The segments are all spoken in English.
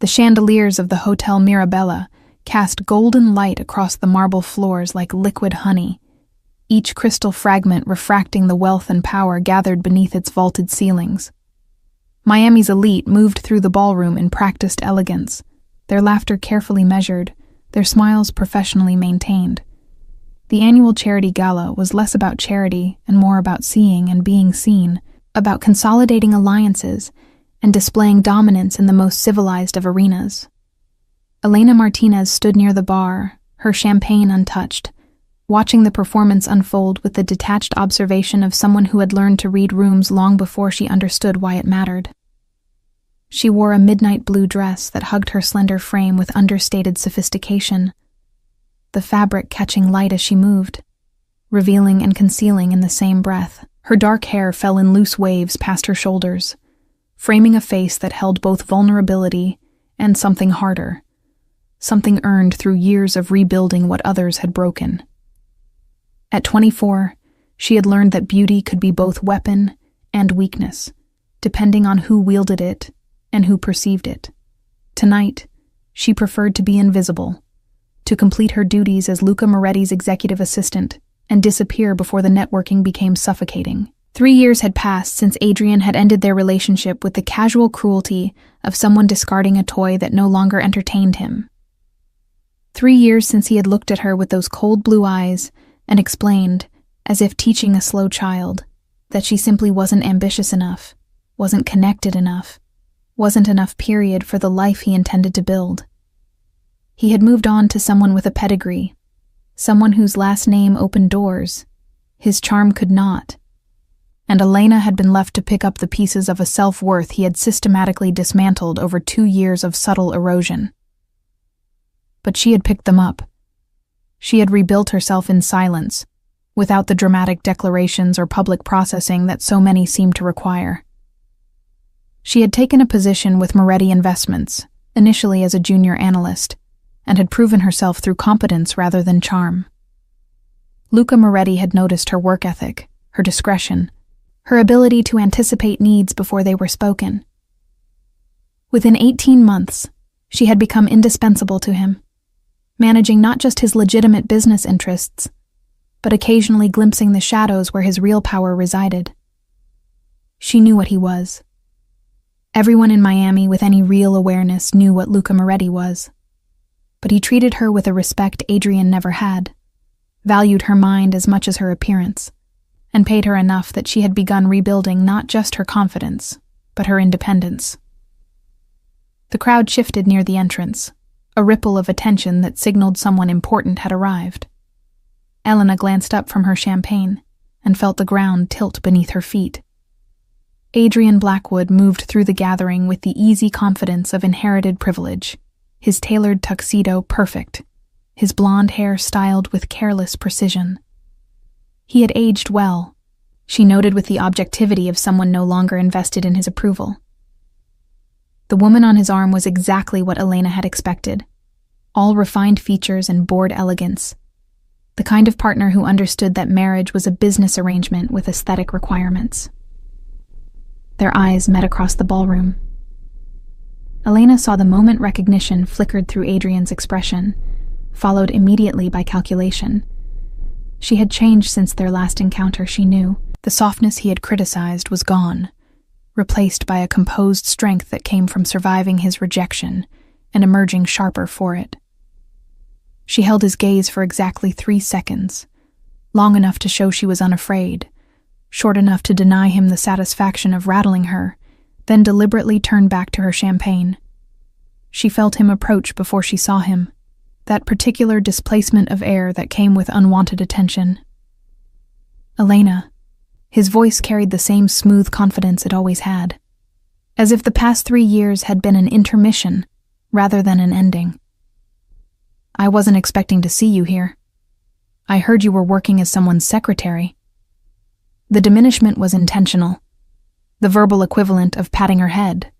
The chandeliers of the Hotel Mirabella cast golden light across the marble floors like liquid honey, each crystal fragment refracting the wealth and power gathered beneath its vaulted ceilings. Miami's elite moved through the ballroom in practiced elegance, their laughter carefully measured, their smiles professionally maintained. The annual charity gala was less about charity and more about seeing and being seen, about consolidating alliances and displaying dominance in the most civilized of arenas. Elena Martinez stood near the bar, her champagne untouched, watching the performance unfold with the detached observation of someone who had learned to read rooms long before she understood why it mattered. She wore a midnight blue dress that hugged her slender frame with understated sophistication, the fabric catching light as she moved, revealing and concealing in the same breath. Her dark hair fell in loose waves past her shoulders, framing a face that held both vulnerability and something harder, something earned through years of rebuilding what others had broken. At 24, she had learned that beauty could be both weapon and weakness, depending on who wielded it and who perceived it. Tonight, she preferred to be invisible, to complete her duties as Luca Moretti's executive assistant and disappear before the networking became suffocating. 3 years had passed since Adrian had ended their relationship with the casual cruelty of someone discarding a toy that no longer entertained him. 3 years since he had looked at her with those cold blue eyes and explained, as if teaching a slow child, that she simply wasn't ambitious enough, wasn't connected enough, wasn't enough period for the life he intended to build. He had moved on to someone with a pedigree, someone whose last name opened doors, his charm could not, and Elena had been left to pick up the pieces of a self-worth he had systematically dismantled over 2 years of subtle erosion. But she had picked them up. She had rebuilt herself in silence, without the dramatic declarations or public processing that so many seemed to require. She had taken a position with Moretti Investments, initially as a junior analyst, and had proven herself through competence rather than charm. Luca Moretti had noticed her work ethic, her discretion, her ability to anticipate needs before they were spoken. Within 18 months, she had become indispensable to him, managing not just his legitimate business interests, but occasionally glimpsing the shadows where his real power resided. She knew what he was. Everyone in Miami with any real awareness knew what Luca Moretti was. But he treated her with a respect Adrian never had, valued her mind as much as her appearance, and paid her enough that she had begun rebuilding not just her confidence, but her independence. The crowd shifted near the entrance, a ripple of attention that signaled someone important had arrived. Elena glanced up from her champagne and felt the ground tilt beneath her feet. Adrian Blackwood moved through the gathering with the easy confidence of inherited privilege, his tailored tuxedo perfect, his blonde hair styled with careless precision. He had aged well, she noted with the objectivity of someone no longer invested in his approval. The woman on his arm was exactly what Elena had expected, all refined features and bored elegance, the kind of partner who understood that marriage was a business arrangement with aesthetic requirements. Their eyes met across the ballroom. Elena saw the moment recognition flickered through Adrian's expression, followed immediately by calculation. She had changed since their last encounter, she knew. The softness he had criticized was gone, replaced by a composed strength that came from surviving his rejection and emerging sharper for it. She held his gaze for exactly 3 seconds, long enough to show she was unafraid, short enough to deny him the satisfaction of rattling her, then deliberately turned back to her champagne. She felt him approach before she saw him, that particular displacement of air that came with unwanted attention. Elena. His voice carried the same smooth confidence it always had, as if the past 3 years had been an intermission rather than an ending. I wasn't expecting to see you here. I heard you were working as someone's secretary. The diminishment was intentional, the verbal equivalent of patting her head.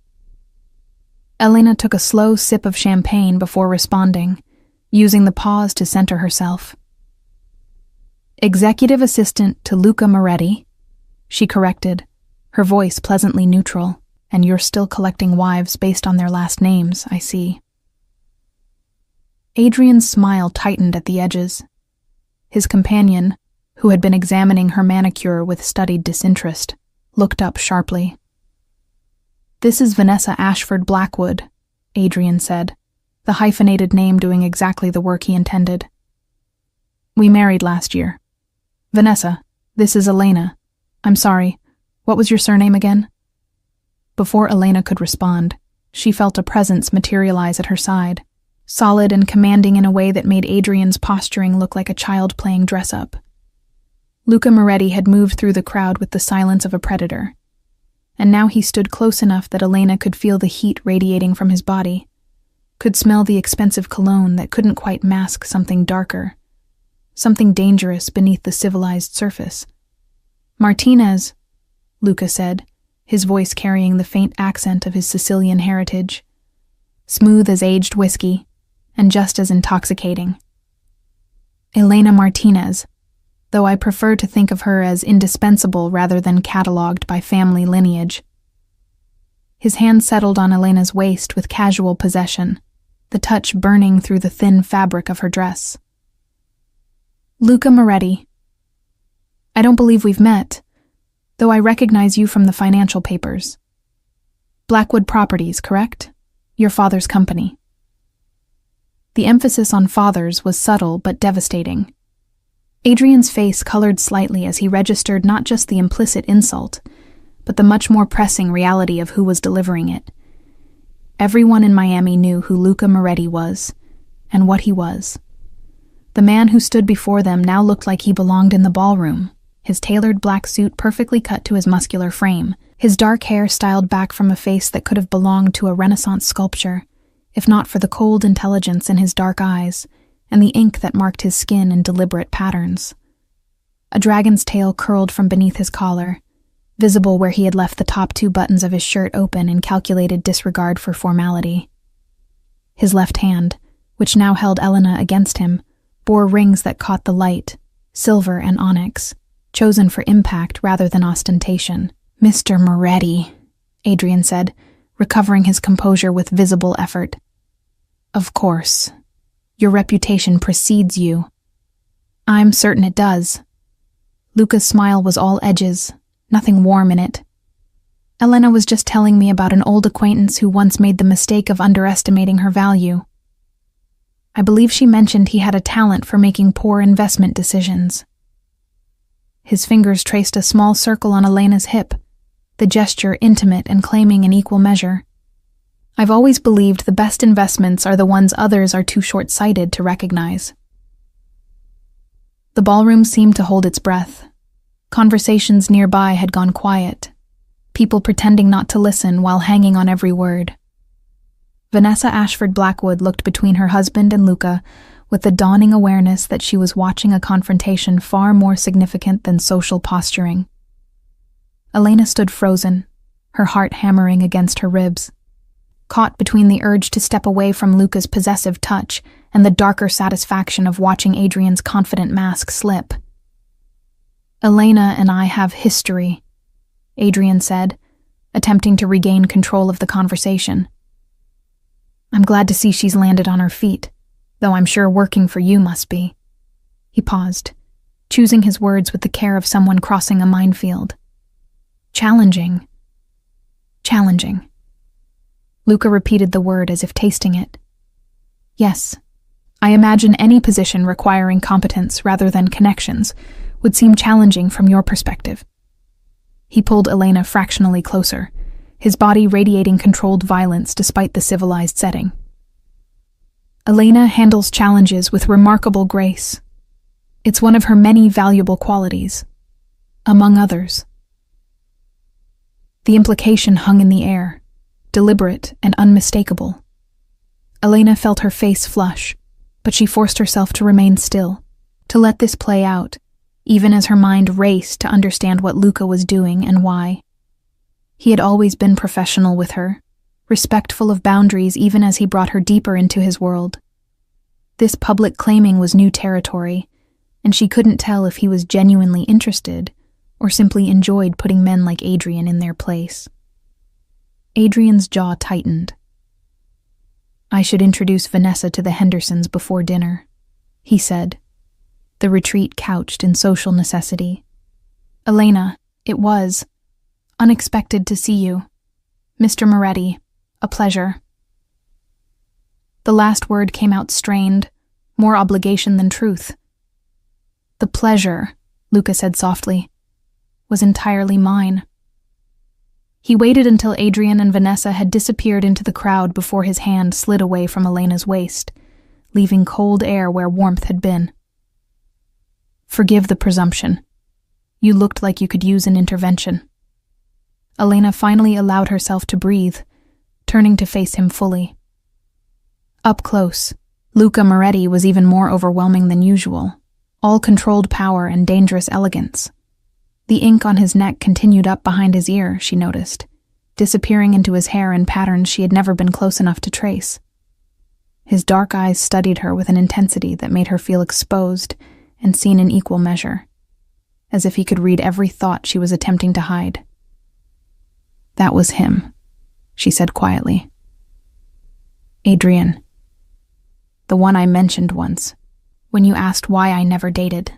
Elena took a slow sip of champagne before responding, using the pause to center herself. Executive assistant to Luca Moretti, she corrected, her voice pleasantly neutral. And you're still collecting wives based on their last names, I see. Adrian's smile tightened at the edges. His companion, who had been examining her manicure with studied disinterest, looked up sharply. "This is Vanessa Ashford Blackwood," Adrian said, the hyphenated name doing exactly the work he intended. "We married last year. Vanessa, this is Elena. I'm sorry, what was your surname again?" Before Elena could respond, she felt a presence materialize at her side, solid and commanding in a way that made Adrian's posturing look like a child playing dress-up. Luca Moretti had moved through the crowd with the silence of a predator, and now he stood close enough that Elena could feel the heat radiating from his body, could smell the expensive cologne that couldn't quite mask something darker, something dangerous beneath the civilized surface. "Martinez," Luca said, his voice carrying the faint accent of his Sicilian heritage, smooth as aged whiskey, and just as intoxicating. "Elena Martinez, though I prefer to think of her as indispensable rather than catalogued by family lineage." His hand settled on Elena's waist with casual possession, the touch burning through the thin fabric of her dress. "Luca Moretti. I don't believe we've met, though I recognize you from the financial papers. Blackwood Properties, correct? Your father's company." The emphasis on father's was subtle but devastating. Adrian's face colored slightly as he registered not just the implicit insult, but the much more pressing reality of who was delivering it. Everyone in Miami knew who Luca Moretti was, and what he was. The man who stood before them now looked like he belonged in the ballroom, his tailored black suit perfectly cut to his muscular frame, his dark hair styled back from a face that could have belonged to a Renaissance sculpture, if not for the cold intelligence in his dark eyes and the ink that marked his skin in deliberate patterns. A dragon's tail curled from beneath his collar, visible where he had left the top 2 buttons of his shirt open in calculated disregard for formality. His left hand, which now held Elena against him, bore rings that caught the light, silver and onyx, chosen for impact rather than ostentation. "Mr. Moretti," Adrian said, recovering his composure with visible effort. "Of course. Your reputation precedes you." "I'm certain it does." Luca's smile was all edges, nothing warm in it. "Elena was just telling me about an old acquaintance who once made the mistake of underestimating her value. I believe she mentioned he had a talent for making poor investment decisions." His fingers traced a small circle on Elena's hip, the gesture intimate and claiming an equal measure. "I've always believed the best investments are the ones others are too short-sighted to recognize." The ballroom seemed to hold its breath. Conversations nearby had gone quiet, people pretending not to listen while hanging on every word. Vanessa Ashford Blackwood looked between her husband and Luca with the dawning awareness that she was watching a confrontation far more significant than social posturing. Elena stood frozen, her heart hammering against her ribs, caught between the urge to step away from Luca's possessive touch and the darker satisfaction of watching Adrian's confident mask slip. "Elena and I have history," Adrian said, attempting to regain control of the conversation. "I'm glad to see she's landed on her feet, though I'm sure working for you must be." He paused, choosing his words with the care of someone crossing a minefield. "Challenging. Challenging." Luca repeated the word as if tasting it. "Yes, I imagine any position requiring competence rather than connections would seem challenging from your perspective." He pulled Elena fractionally closer, his body radiating controlled violence despite the civilized setting. "Elena handles challenges with remarkable grace. It's one of her many valuable qualities, among others." The implication hung in the air, deliberate and unmistakable. Elena felt her face flush, but she forced herself to remain still, to let this play out, even as her mind raced to understand what Luca was doing and why. He had always been professional with her, respectful of boundaries even as he brought her deeper into his world. This public claiming was new territory, and she couldn't tell if he was genuinely interested or simply enjoyed putting men like Adrian in their place. Adrian's jaw tightened. "I should introduce Vanessa to the Hendersons before dinner," he said, the retreat couched in social necessity. "Elena, it was unexpected to see you. Mr. Moretti, a pleasure." The last word came out strained, more obligation than truth. "The pleasure," Luca said softly, "was entirely mine." He waited until Adrian and Vanessa had disappeared into the crowd before his hand slid away from Elena's waist, leaving cold air where warmth had been. "Forgive the presumption. You looked like you could use an intervention." Elena finally allowed herself to breathe, turning to face him fully. Up close, Luca Moretti was even more overwhelming than usual, all controlled power and dangerous elegance. The ink on his neck continued up behind his ear, she noticed, disappearing into his hair in patterns she had never been close enough to trace. His dark eyes studied her with an intensity that made her feel exposed and seen in equal measure, as if he could read every thought she was attempting to hide. "That was him," she said quietly. "Adrian. The one I mentioned once, when you asked why I never dated."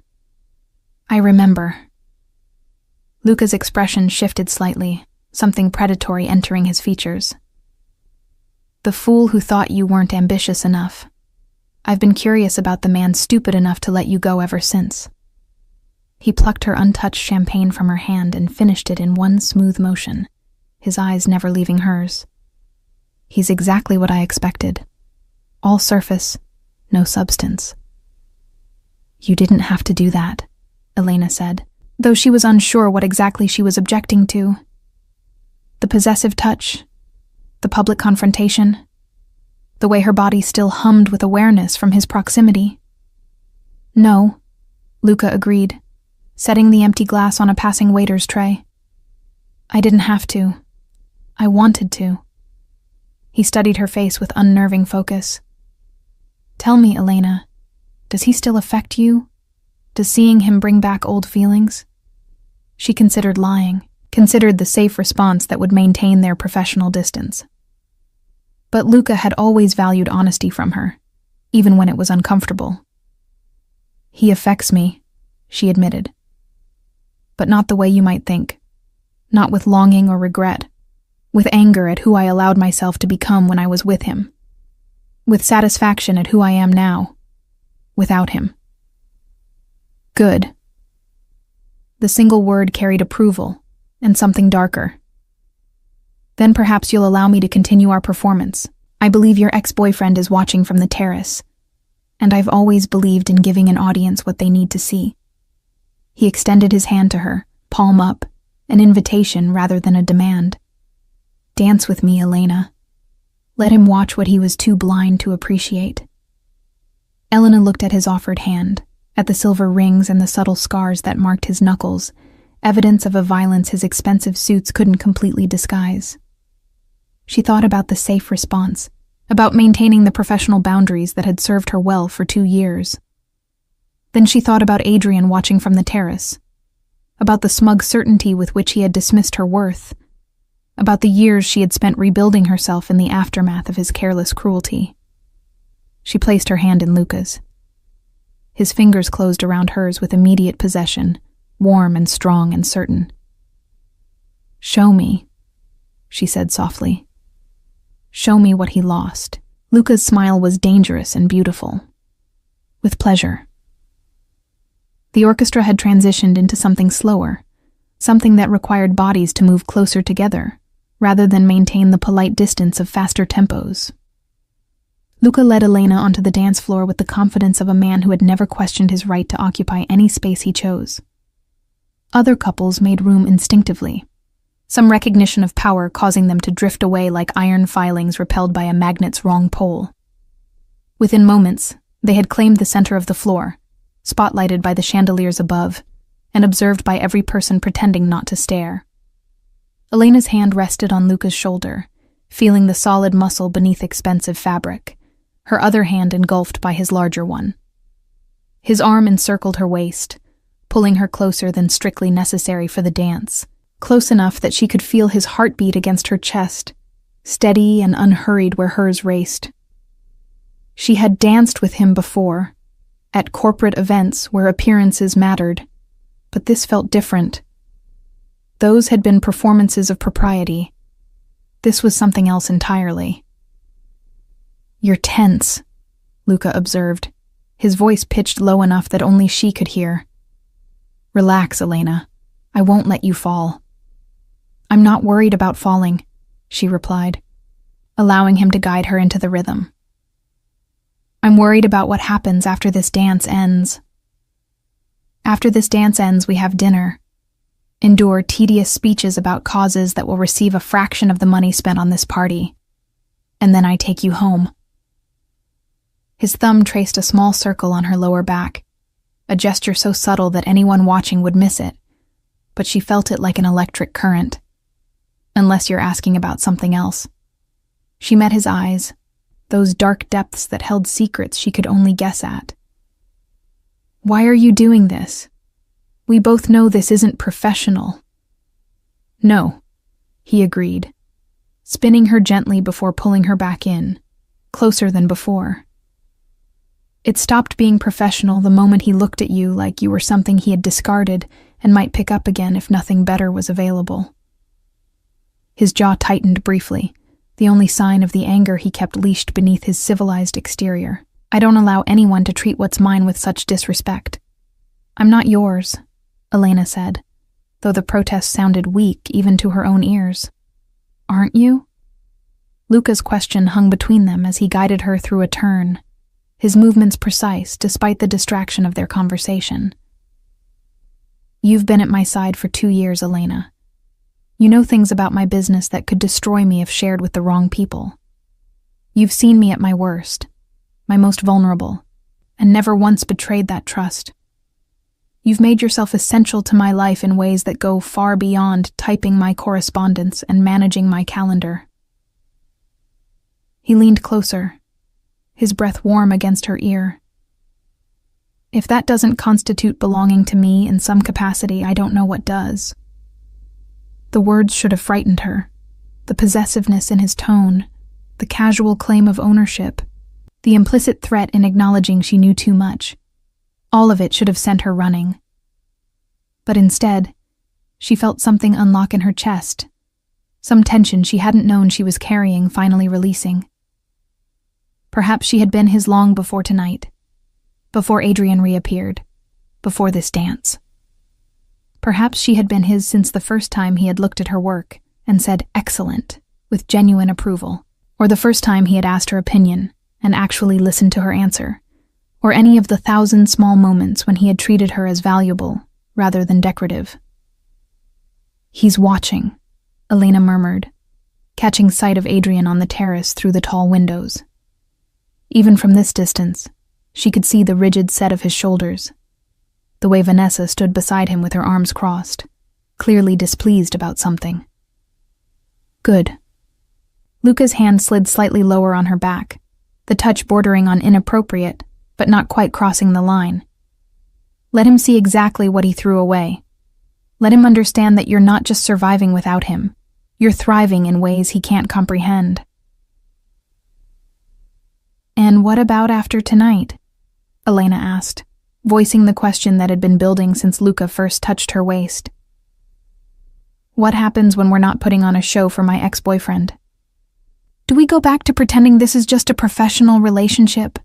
"I remember." Luca's expression shifted slightly, something predatory entering his features. "The fool who thought you weren't ambitious enough. I've been curious about the man stupid enough to let you go ever since." He plucked her untouched champagne from her hand and finished it in one smooth motion, his eyes never leaving hers. "He's exactly what I expected. All surface, no substance." "You didn't have to do that," Elena said, though she was unsure what exactly she was objecting to. The possessive touch, the public confrontation, the way her body still hummed with awareness from his proximity. "No," Luca agreed, setting the empty glass on a passing waiter's tray. "I didn't have to. I wanted to." He studied her face with unnerving focus. "Tell me, Elena, does he still affect you? Does seeing him bring back old feelings?" She considered lying, considered the safe response that would maintain their professional distance. But Luca had always valued honesty from her, even when it was uncomfortable. "He affects me," she admitted. "But not the way you might think. Not with longing or regret. With anger at who I allowed myself to become when I was with him. With satisfaction at who I am now, without him." "Good." The single word carried approval, and something darker. "Then perhaps you'll allow me to continue our performance. I believe your ex-boyfriend is watching from the terrace, and I've always believed in giving an audience what they need to see." He extended his hand to her, palm up, an invitation rather than a demand. "Dance with me, Elena." Let him watch what he was too blind to appreciate. Elena looked at his offered hand, at the silver rings and the subtle scars that marked his knuckles, evidence of a violence his expensive suits couldn't completely disguise. She thought about the safe response, about maintaining the professional boundaries that had served her well for 2 years. Then she thought about Adrian watching from the terrace, about the smug certainty with which he had dismissed her worth, about the years she had spent rebuilding herself in the aftermath of his careless cruelty. She placed her hand in Luca's. His fingers closed around hers with immediate possession, warm and strong and certain. "Show me," she said softly. "Show me what he lost." Luca's smile was dangerous and beautiful. "With pleasure." The orchestra had transitioned into something slower, something that required bodies to move closer together, rather than maintain the polite distance of faster tempos. Luca led Elena onto the dance floor with the confidence of a man who had never questioned his right to occupy any space he chose. Other couples made room instinctively, some recognition of power causing them to drift away like iron filings repelled by a magnet's wrong pole. Within moments, they had claimed the center of the floor, spotlighted by the chandeliers above, and observed by every person pretending not to stare. Elena's hand rested on Luca's shoulder, feeling the solid muscle beneath expensive fabric, her other hand engulfed by his larger one. His arm encircled her waist, pulling her closer than strictly necessary for the dance, close enough that she could feel his heartbeat against her chest steady and unhurried where hers raced. She had danced with him before, at corporate events where appearances mattered, but this felt different. Those had been performances of propriety. This was something else entirely. "You're tense," Luca observed, his voice pitched low enough that only she could hear. "Relax, Elena. I won't let you fall." "I'm not worried about falling," she replied, allowing him to guide her into the rhythm. "I'm worried about what happens after this dance ends. After this dance ends, we have dinner. Endure tedious speeches about causes that will receive a fraction of the money spent on this party. And then I take you home." His thumb traced a small circle on her lower back, a gesture so subtle that anyone watching would miss it, but she felt it like an electric current. Unless you're asking about something else. She met his eyes, those dark depths that held secrets she could only guess at. "Why are you doing this? We both know this isn't professional." "No," he agreed, spinning her gently before pulling her back in, closer than before. "It stopped being professional the moment he looked at you like you were something he had discarded and might pick up again if nothing better was available." His jaw tightened briefly, the only sign of the anger he kept leashed beneath his civilized exterior. "I don't allow anyone to treat what's mine with such disrespect." "I'm not yours," Elena said, though the protest sounded weak even to her own ears. "Aren't you?" Luca's question hung between them as he guided her through a turn, his movements precise despite the distraction of their conversation. "You've been at my side for 2 years, Elena. You know things about my business that could destroy me if shared with the wrong people. You've seen me at my worst, my most vulnerable, and never once betrayed that trust. You've made yourself essential to my life in ways that go far beyond typing my correspondence and managing my calendar." He leaned closer, his breath warm against her ear. "If that doesn't constitute belonging to me in some capacity, I don't know what does." The words should have frightened her, the possessiveness in his tone, the casual claim of ownership, the implicit threat in acknowledging she knew too much. All of it should have sent her running. But instead, she felt something unlock in her chest, some tension she hadn't known she was carrying finally releasing. Perhaps she had been his long before tonight, before Adrian reappeared, before this dance. Perhaps she had been his since the first time he had looked at her work and said "excellent" with genuine approval, or the first time he had asked her opinion and actually listened to her answer, or any of the 1,000 small moments when he had treated her as valuable rather than decorative. "He's watching," Elena murmured, catching sight of Adrian on the terrace through the tall windows. Even from this distance, she could see the rigid set of his shoulders, the way Vanessa stood beside him with her arms crossed, clearly displeased about something. "Good." Luca's hand slid slightly lower on her back, the touch bordering on inappropriate, but not quite crossing the line. "Let him see exactly what he threw away. Let him understand that you're not just surviving without him, you're thriving in ways he can't comprehend." "And what about after tonight?" Elena asked, voicing the question that had been building since Luca first touched her waist. "What happens when we're not putting on a show for my ex-boyfriend? Do we go back to pretending this is just a professional relationship?"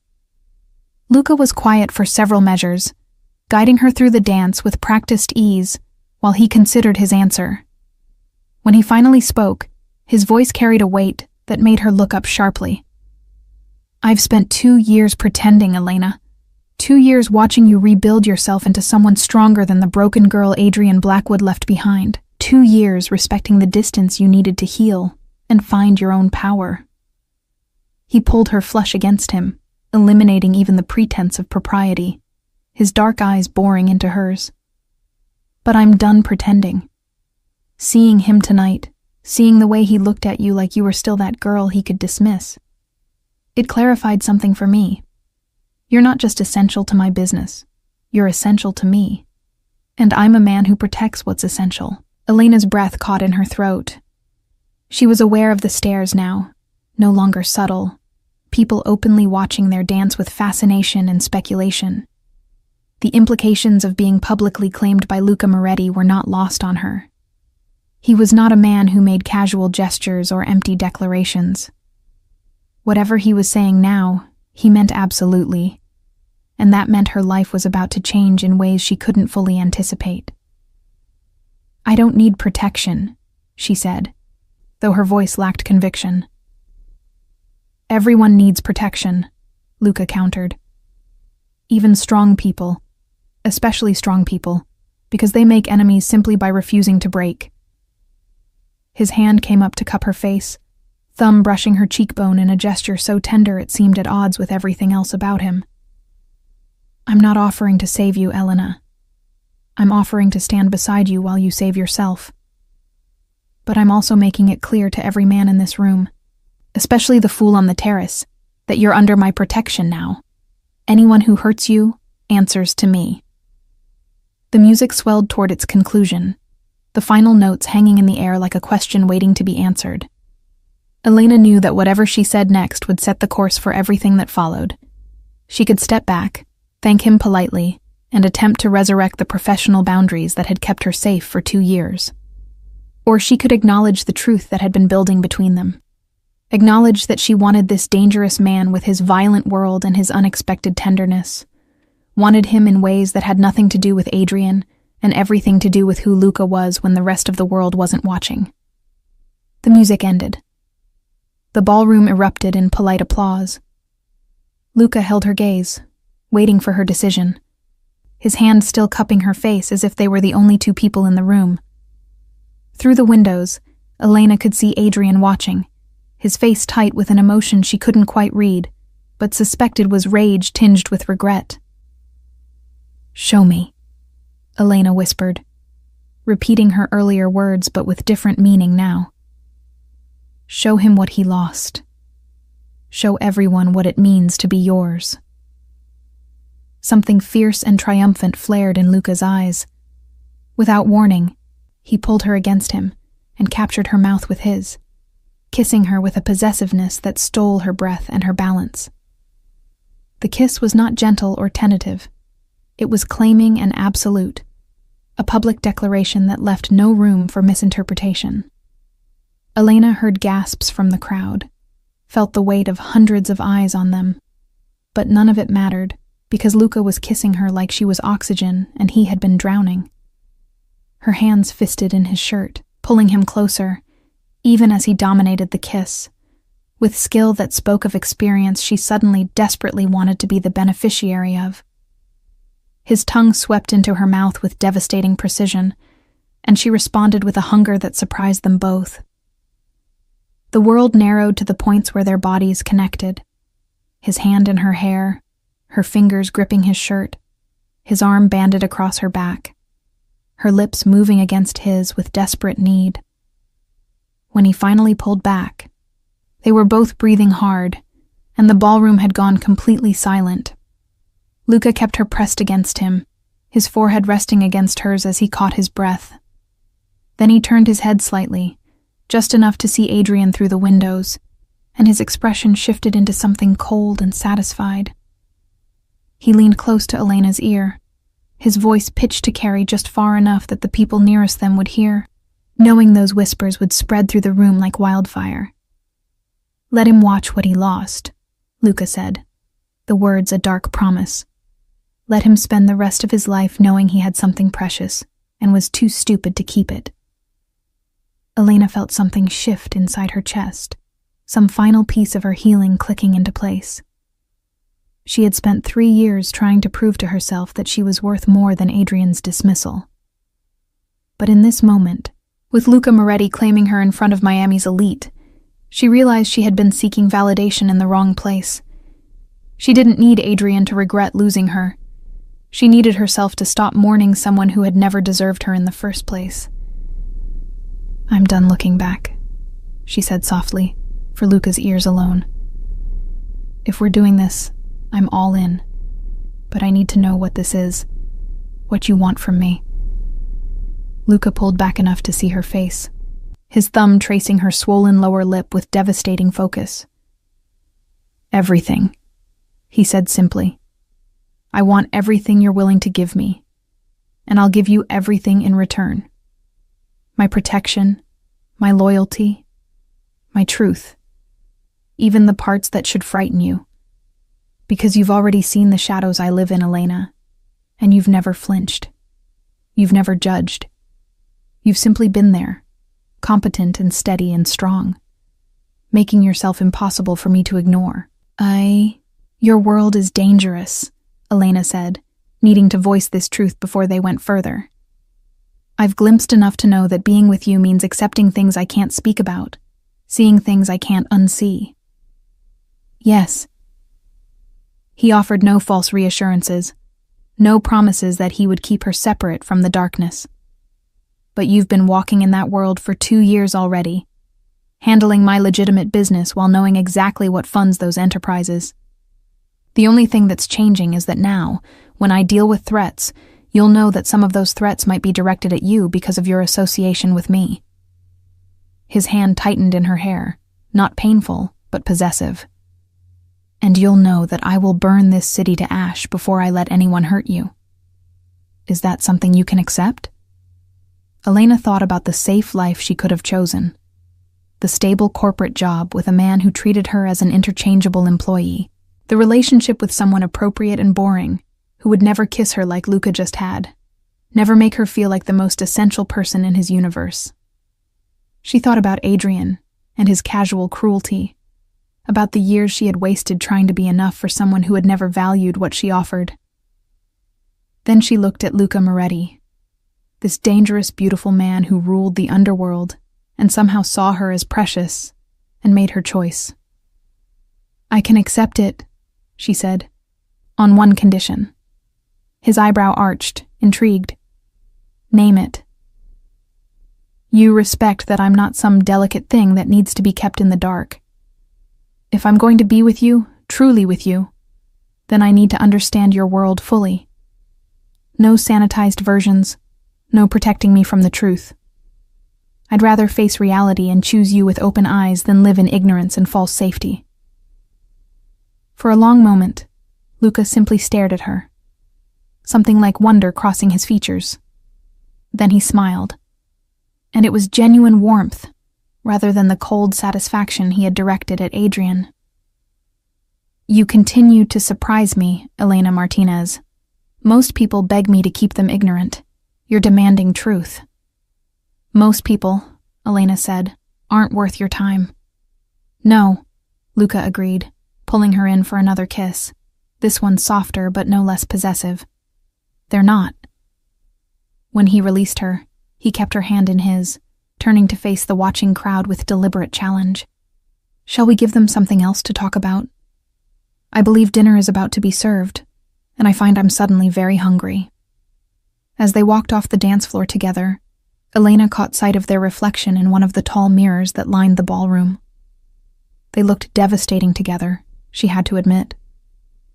Luca was quiet for several measures, guiding her through the dance with practiced ease while he considered his answer. When he finally spoke, his voice carried a weight that made her look up sharply. "I've spent 2 years pretending, Elena. 2 years watching you rebuild yourself into someone stronger than the broken girl Adrian Blackwood left behind. 2 years respecting the distance you needed to heal and find your own power." He pulled her flush against him, eliminating even the pretense of propriety, his dark eyes boring into hers. "But I'm done pretending. Seeing him tonight, seeing the way he looked at you like you were still that girl he could dismiss, it clarified something for me. You're not just essential to my business, you're essential to me. And I'm a man who protects what's essential." Elena's breath caught in her throat. She was aware of the stares now, no longer subtle, people openly watching their dance with fascination and speculation. The implications of being publicly claimed by Luca Moretti were not lost on her. He was not a man who made casual gestures or empty declarations. Whatever he was saying now, he meant absolutely, and that meant her life was about to change in ways she couldn't fully anticipate. "I don't need protection," she said, though her voice lacked conviction. "Everyone needs protection," Luca countered. "Even strong people, especially strong people, because they make enemies simply by refusing to break." His hand came up to cup her face, thumb brushing her cheekbone in a gesture so tender it seemed at odds with everything else about him. "I'm not offering to save you, Elena. I'm offering to stand beside you while you save yourself. But I'm also making it clear to every man in this room, especially the fool on the terrace, that you're under my protection now. Anyone who hurts you answers to me." The music swelled toward its conclusion, the final notes hanging in the air like a question waiting to be answered. Elena knew that whatever she said next would set the course for everything that followed. She could step back, thank him politely, and attempt to resurrect the professional boundaries that had kept her safe for 2 years. Or she could acknowledge the truth that had been building between them. Acknowledge that she wanted this dangerous man with his violent world and his unexpected tenderness. Wanted him in ways that had nothing to do with Adrian and everything to do with who Luca was when the rest of the world wasn't watching. The music ended. The ballroom erupted in polite applause. Luca held her gaze, waiting for her decision, his hand still cupping her face as if they were the only 2 people in the room. Through the windows, Elena could see Adrian watching, his face tight with an emotion she couldn't quite read, but suspected was rage tinged with regret. "Show me," Elena whispered, repeating her earlier words but with different meaning now. "Show him what he lost. Show everyone what it means to be yours." Something fierce and triumphant flared in Luca's eyes. Without warning, he pulled her against him and captured her mouth with his, kissing her with a possessiveness that stole her breath and her balance. The kiss was not gentle or tentative. It was claiming and absolute, a public declaration that left no room for misinterpretation. Elena heard gasps from the crowd, felt the weight of hundreds of eyes on them, but none of it mattered because Luca was kissing her like she was oxygen and he had been drowning. Her hands fisted in his shirt, pulling him closer, even as he dominated the kiss. With skill that spoke of experience she suddenly desperately wanted to be the beneficiary of. His tongue swept into her mouth with devastating precision, and she responded with a hunger that surprised them both. The world narrowed to the points where their bodies connected. His hand in her hair, her fingers gripping his shirt, his arm banded across her back, her lips moving against his with desperate need. When he finally pulled back, they were both breathing hard, and the ballroom had gone completely silent. Luca kept her pressed against him, his forehead resting against hers as he caught his breath. Then he turned his head slightly, just enough to see Adrian through the windows, and his expression shifted into something cold and satisfied. He leaned close to Elena's ear, his voice pitched to carry just far enough that the people nearest them would hear, knowing those whispers would spread through the room like wildfire. "Let him watch what he lost," Luca said, the words a dark promise. Let him spend the rest of his life knowing he had something precious and was too stupid to keep it. Elena felt something shift inside her chest, some final piece of her healing clicking into place. She had spent 3 years trying to prove to herself that she was worth more than Adrian's dismissal. But in this moment, with Luca Moretti claiming her in front of Miami's elite, she realized she had been seeking validation in the wrong place. She didn't need Adrian to regret losing her. She needed herself to stop mourning someone who had never deserved her in the first place. "I'm done looking back," she said softly, for Luca's ears alone. "If we're doing this, I'm all in. But I need to know what this is, what you want from me." Luca pulled back enough to see her face, his thumb tracing her swollen lower lip with devastating focus. "Everything," he said simply. "I want everything you're willing to give me, and I'll give you everything in return. My protection, my loyalty, my truth, even the parts that should frighten you. Because you've already seen the shadows I live in, Elena, and you've never flinched. You've never judged. You've simply been there, competent and steady and strong, making yourself impossible for me to ignore." Your world is dangerous," Elena said, needing to voice this truth before they went further. "I've glimpsed enough to know that being with you means accepting things I can't speak about, seeing things I can't unsee." "Yes." He offered no false reassurances, no promises that he would keep her separate from the darkness. "But you've been walking in that world for 2 years already, handling my legitimate business while knowing exactly what funds those enterprises. The only thing that's changing is that now, when I deal with threats, you'll know that some of those threats might be directed at you because of your association with me." His hand tightened in her hair, not painful, but possessive. "And you'll know that I will burn this city to ash before I let anyone hurt you. Is that something you can accept?" Elena thought about the safe life she could have chosen. The stable corporate job with a man who treated her as an interchangeable employee. The relationship with someone appropriate and boring, who would never kiss her like Luca just had. Never make her feel like the most essential person in his universe. She thought about Adrian and his casual cruelty, about the years she had wasted trying to be enough for someone who had never valued what she offered. Then she looked at Luca Moretti, this dangerous, beautiful man who ruled the underworld and somehow saw her as precious and made her choice. "I can accept it," she said, "on one condition." His eyebrow arched, intrigued. "Name it." "You respect that I'm not some delicate thing that needs to be kept in the dark. If I'm going to be with you, truly with you, then I need to understand your world fully. No sanitized versions, no protecting me from the truth. I'd rather face reality and choose you with open eyes than live in ignorance and false safety." For a long moment, Luca simply stared at her, something like wonder crossing his features. Then he smiled, and it was genuine warmth, rather than the cold satisfaction he had directed at Adrian. "You continue to surprise me, Elena Martinez. Most people beg me to keep them ignorant. You're demanding truth." "Most people," Elena said, "aren't worth your time." "No," Luca agreed, pulling her in for another kiss, this one softer but no less possessive. "They're not." When he released her, he kept her hand in his, turning to face the watching crowd with deliberate challenge. "Shall we give them something else to talk about? I believe dinner is about to be served, and I find I'm suddenly very hungry." As they walked off the dance floor together, Elena caught sight of their reflection in one of the tall mirrors that lined the ballroom. They looked devastating together, she had to admit.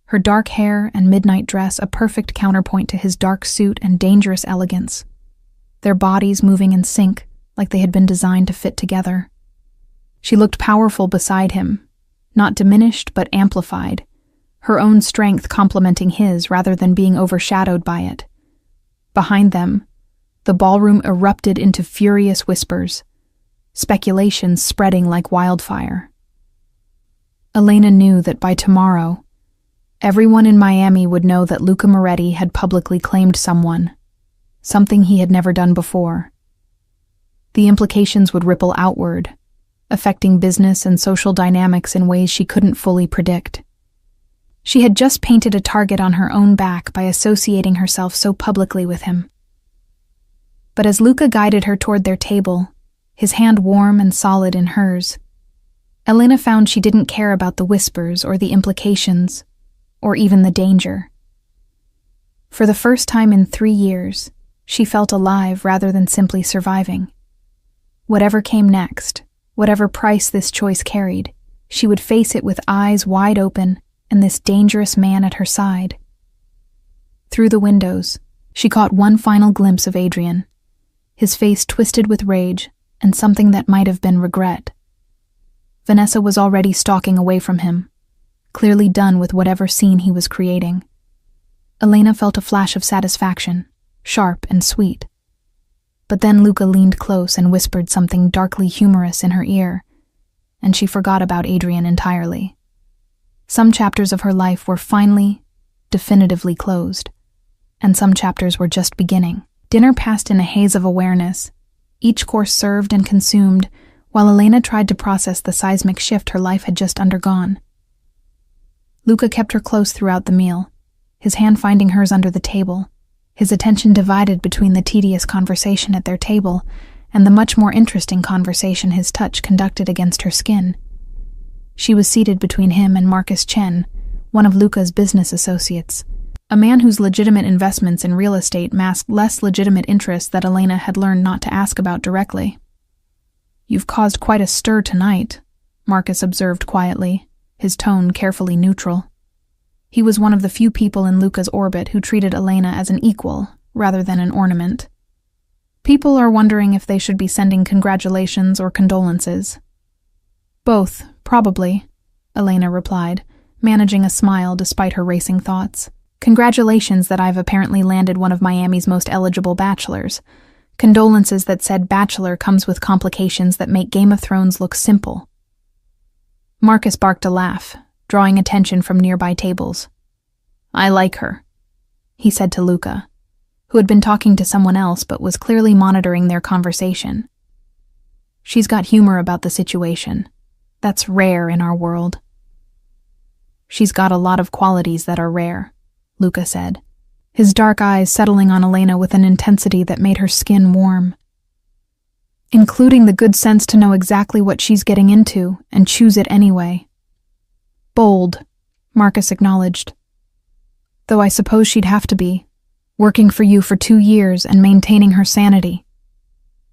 Her dark hair and midnight dress a perfect counterpoint to his dark suit and dangerous elegance. Their bodies moving in sync, like they had been designed to fit together. She looked powerful beside him, not diminished but amplified, her own strength complementing his rather than being overshadowed by it. Behind them, the ballroom erupted into furious whispers, speculations spreading like wildfire. Elena knew that by tomorrow, everyone in Miami would know that Luca Moretti had publicly claimed someone, something he had never done before. The implications would ripple outward, affecting business and social dynamics in ways she couldn't fully predict. She had just painted a target on her own back by associating herself so publicly with him. But as Luca guided her toward their table, his hand warm and solid in hers, Elena found she didn't care about the whispers or the implications, or even the danger. For the first time in 3 years, she felt alive rather than simply surviving. Whatever came next, whatever price this choice carried, she would face it with eyes wide open and this dangerous man at her side. Through the windows, she caught one final glimpse of Adrian, his face twisted with rage and something that might have been regret. Vanessa was already stalking away from him, clearly done with whatever scene he was creating. Elena felt a flash of satisfaction, sharp and sweet. But then Luca leaned close and whispered something darkly humorous in her ear, and she forgot about Adrian entirely. Some chapters of her life were finally, definitively closed, and some chapters were just beginning. Dinner passed in a haze of awareness, each course served and consumed, while Elena tried to process the seismic shift her life had just undergone. Luca kept her close throughout the meal, his hand finding hers under the table, his attention divided between the tedious conversation at their table and the much more interesting conversation his touch conducted against her skin. She was seated between him and Marcus Chen, one of Luca's business associates, a man whose legitimate investments in real estate masked less legitimate interests that Elena had learned not to ask about directly. "You've caused quite a stir tonight," Marcus observed quietly, his tone carefully neutral. He was one of the few people in Luca's orbit who treated Elena as an equal, rather than an ornament. "People are wondering if they should be sending congratulations or condolences." "Both, probably," Elena replied, managing a smile despite her racing thoughts. "Congratulations that I've apparently landed one of Miami's most eligible bachelors. Condolences that said bachelor comes with complications that make Game of Thrones look simple." Marcus barked a laugh, drawing attention from nearby tables. "I like her," he said to Luca, who had been talking to someone else but was clearly monitoring their conversation. "She's got humor about the situation. That's rare in our world." "She's got a lot of qualities that are rare," Luca said, his dark eyes settling on Elena with an intensity that made her skin warm. "Including the good sense to know exactly what she's getting into and choose it anyway." "Bold," Marcus acknowledged. "Though I suppose she'd have to be, working for you for 2 years and maintaining her sanity.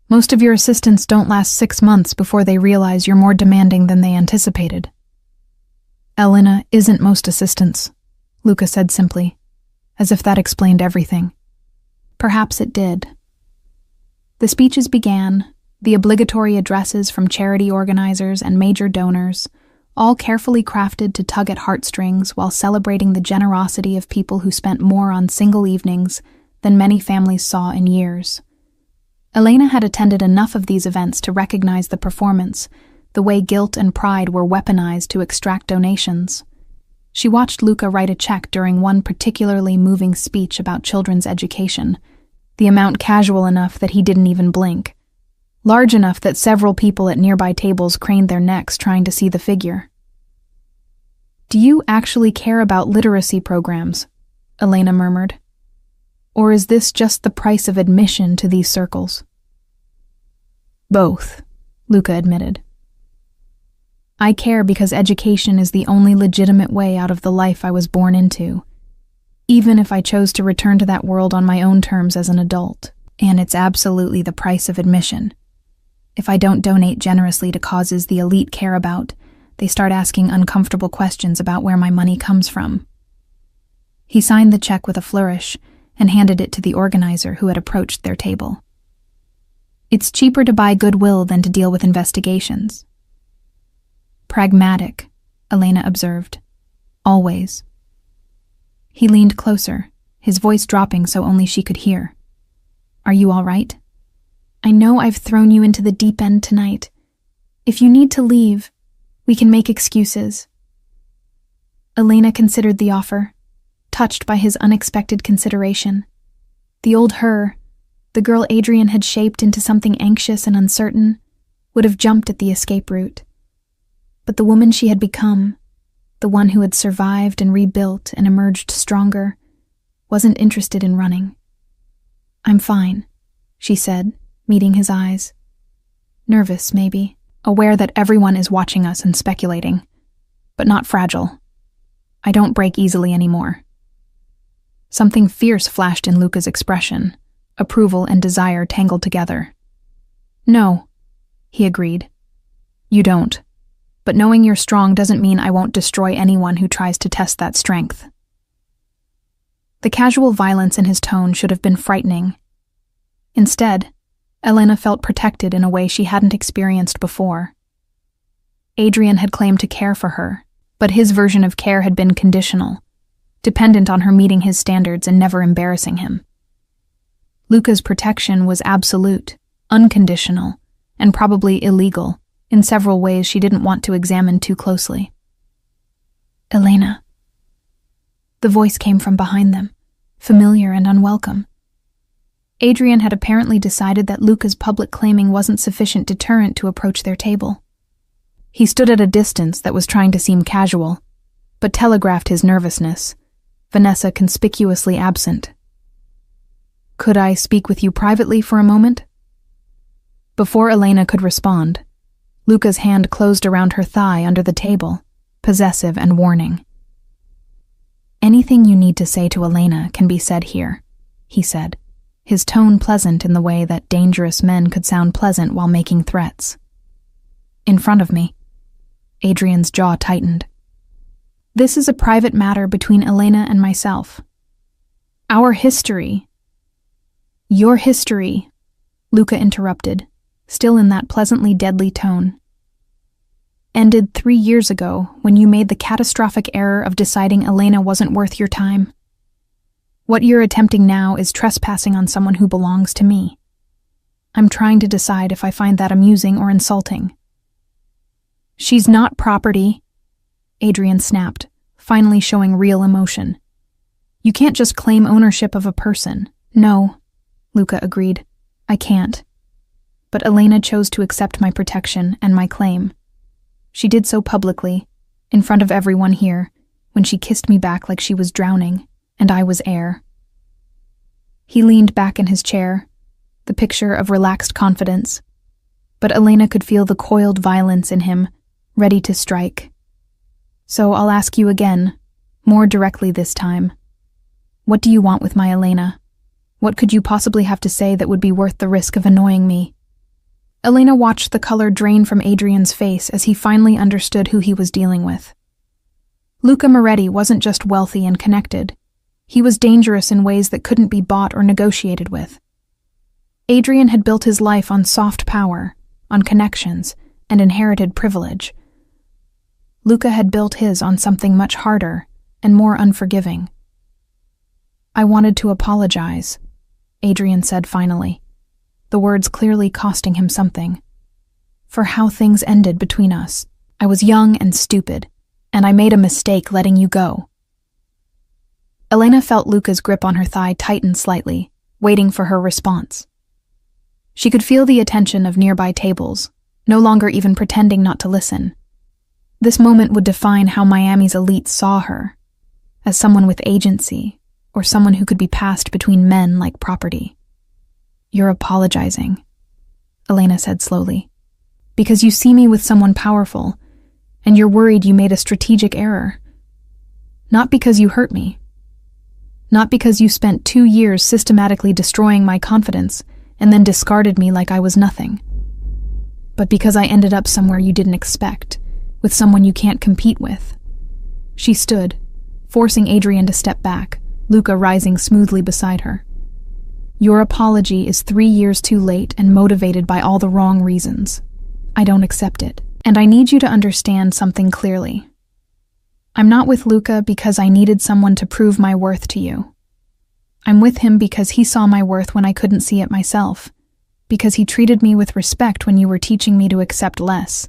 Most of your assistants don't last 6 months before they realize you're more demanding than they anticipated." "Elena isn't most assistants," Luca said simply, as if that explained everything. Perhaps it did. The speeches began, the obligatory addresses from charity organizers and major donors, all carefully crafted to tug at heartstrings while celebrating the generosity of people who spent more on single evenings than many families saw in years. Elena had attended enough of these events to recognize the performance, the way guilt and pride were weaponized to extract donations. She watched Luca write a check during one particularly moving speech about children's education, the amount casual enough that he didn't even blink, large enough that several people at nearby tables craned their necks trying to see the figure. "Do you actually care about literacy programs?" Elena murmured. "Or is this just the price of admission to these circles?" "Both," Luca admitted. "I care because education is the only legitimate way out of the life I was born into, even if I chose to return to that world on my own terms as an adult, and it's absolutely the price of admission. If I don't donate generously to causes the elite care about, they start asking uncomfortable questions about where my money comes from." He signed the check with a flourish and handed it to the organizer who had approached their table. "It's cheaper to buy goodwill than to deal with investigations." "Pragmatic," Elena observed. "Always." He leaned closer, his voice dropping so only she could hear. "Are you all right? I know I've thrown you into the deep end tonight. If you need to leave, we can make excuses." Elena considered the offer, touched by his unexpected consideration. The old her, the girl Adrian had shaped into something anxious and uncertain, would have jumped at the escape route. But the woman she had become, the one who had survived and rebuilt and emerged stronger, wasn't interested in running. "I'm fine," she said, meeting his eyes. "Nervous, maybe, aware that everyone is watching us and speculating, but not fragile. I don't break easily anymore." Something fierce flashed in Luca's expression, approval and desire tangled together. "No," he agreed. "You don't. But knowing you're strong doesn't mean I won't destroy anyone who tries to test that strength." The casual violence in his tone should have been frightening. Instead, Elena felt protected in a way she hadn't experienced before. Adrian had claimed to care for her, but his version of care had been conditional, dependent on her meeting his standards and never embarrassing him. Luca's protection was absolute, unconditional, and probably illegal, in several ways she didn't want to examine too closely. Elena. The voice came from behind them, familiar and unwelcome. Adrian had apparently decided that Luca's public claiming wasn't sufficient deterrent to approach their table. He stood at a distance that was trying to seem casual, but telegraphed his nervousness, Vanessa conspicuously absent. "Could I speak with you privately for a moment?" Before Elena could respond, Luca's hand closed around her thigh under the table, possessive and warning. "Anything you need to say to Elena can be said here," he said, his tone pleasant in the way that dangerous men could sound pleasant while making threats. "In front of me." Adrian's jaw tightened. "This is a private matter between Elena and myself. Our history—" "Your history," Luca interrupted, still in that pleasantly deadly tone, "ended 3 years ago when you made the catastrophic error of deciding Elena wasn't worth your time. What you're attempting now is trespassing on someone who belongs to me. I'm trying to decide if I find that amusing or insulting." "She's not property," Adrian snapped, finally showing real emotion. "You can't just claim ownership of a person." "No," Luca agreed. "I can't. But Elena chose to accept my protection and my claim. She did so publicly, in front of everyone here, when she kissed me back like she was drowning, and I was air." He leaned back in his chair, the picture of relaxed confidence, but Elena could feel the coiled violence in him, ready to strike. "So I'll ask you again, more directly this time. What do you want with my Elena? What could you possibly have to say that would be worth the risk of annoying me?" Elena watched the color drain from Adrian's face as he finally understood who he was dealing with. Luca Moretti wasn't just wealthy and connected. He was dangerous in ways that couldn't be bought or negotiated with. Adrian had built his life on soft power, on connections, and inherited privilege. Luca had built his on something much harder and more unforgiving. "I wanted to apologize," Adrian said finally, the words clearly costing him something. "For how things ended between us. I was young and stupid, and I made a mistake letting you go." Elena felt Luca's grip on her thigh tighten slightly, waiting for her response. She could feel the attention of nearby tables, no longer even pretending not to listen. This moment would define how Miami's elite saw her, as someone with agency, or someone who could be passed between men like property. "You're apologizing," Elena said slowly, "because you see me with someone powerful, and you're worried you made a strategic error. Not because you hurt me. Not because you spent 2 years systematically destroying my confidence and then discarded me like I was nothing. But because I ended up somewhere you didn't expect, with someone you can't compete with." She stood, forcing Adrian to step back, Luca rising smoothly beside her. "Your apology is 3 years too late and motivated by all the wrong reasons. I don't accept it, and I need you to understand something clearly. I'm not with Luca because I needed someone to prove my worth to you. I'm with him because he saw my worth when I couldn't see it myself, because he treated me with respect when you were teaching me to accept less,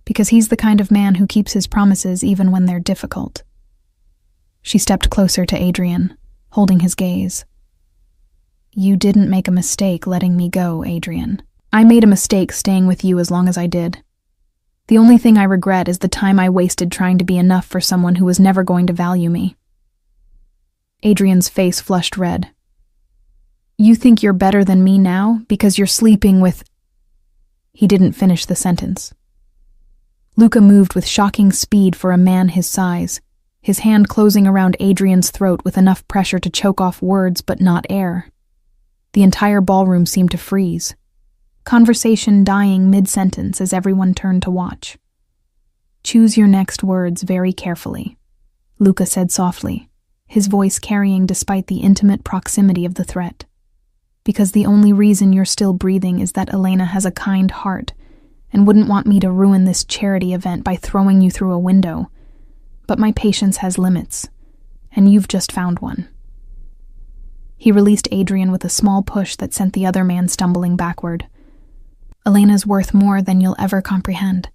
because he's the kind of man who keeps his promises even when they're difficult." She stepped closer to Adrian, holding his gaze. "You didn't make a mistake letting me go, Adrian. I made a mistake staying with you as long as I did. The only thing I regret is the time I wasted trying to be enough for someone who was never going to value me." Adrian's face flushed red. "You think you're better than me now because you're sleeping with—" He didn't finish the sentence. Luca moved with shocking speed for a man his size, his hand closing around Adrian's throat with enough pressure to choke off words but not air. The entire ballroom seemed to freeze, conversation dying mid-sentence as everyone turned to watch. "Choose your next words very carefully," Luca said softly, his voice carrying despite the intimate proximity of the threat. because the only reason you're still breathing is that Elena has a kind heart and wouldn't want me to ruin this charity event by throwing you through a window. But my patience has limits, and you've just found one." He released Adrian with a small push that sent the other man stumbling backward. "Elena's worth more than you'll ever comprehend.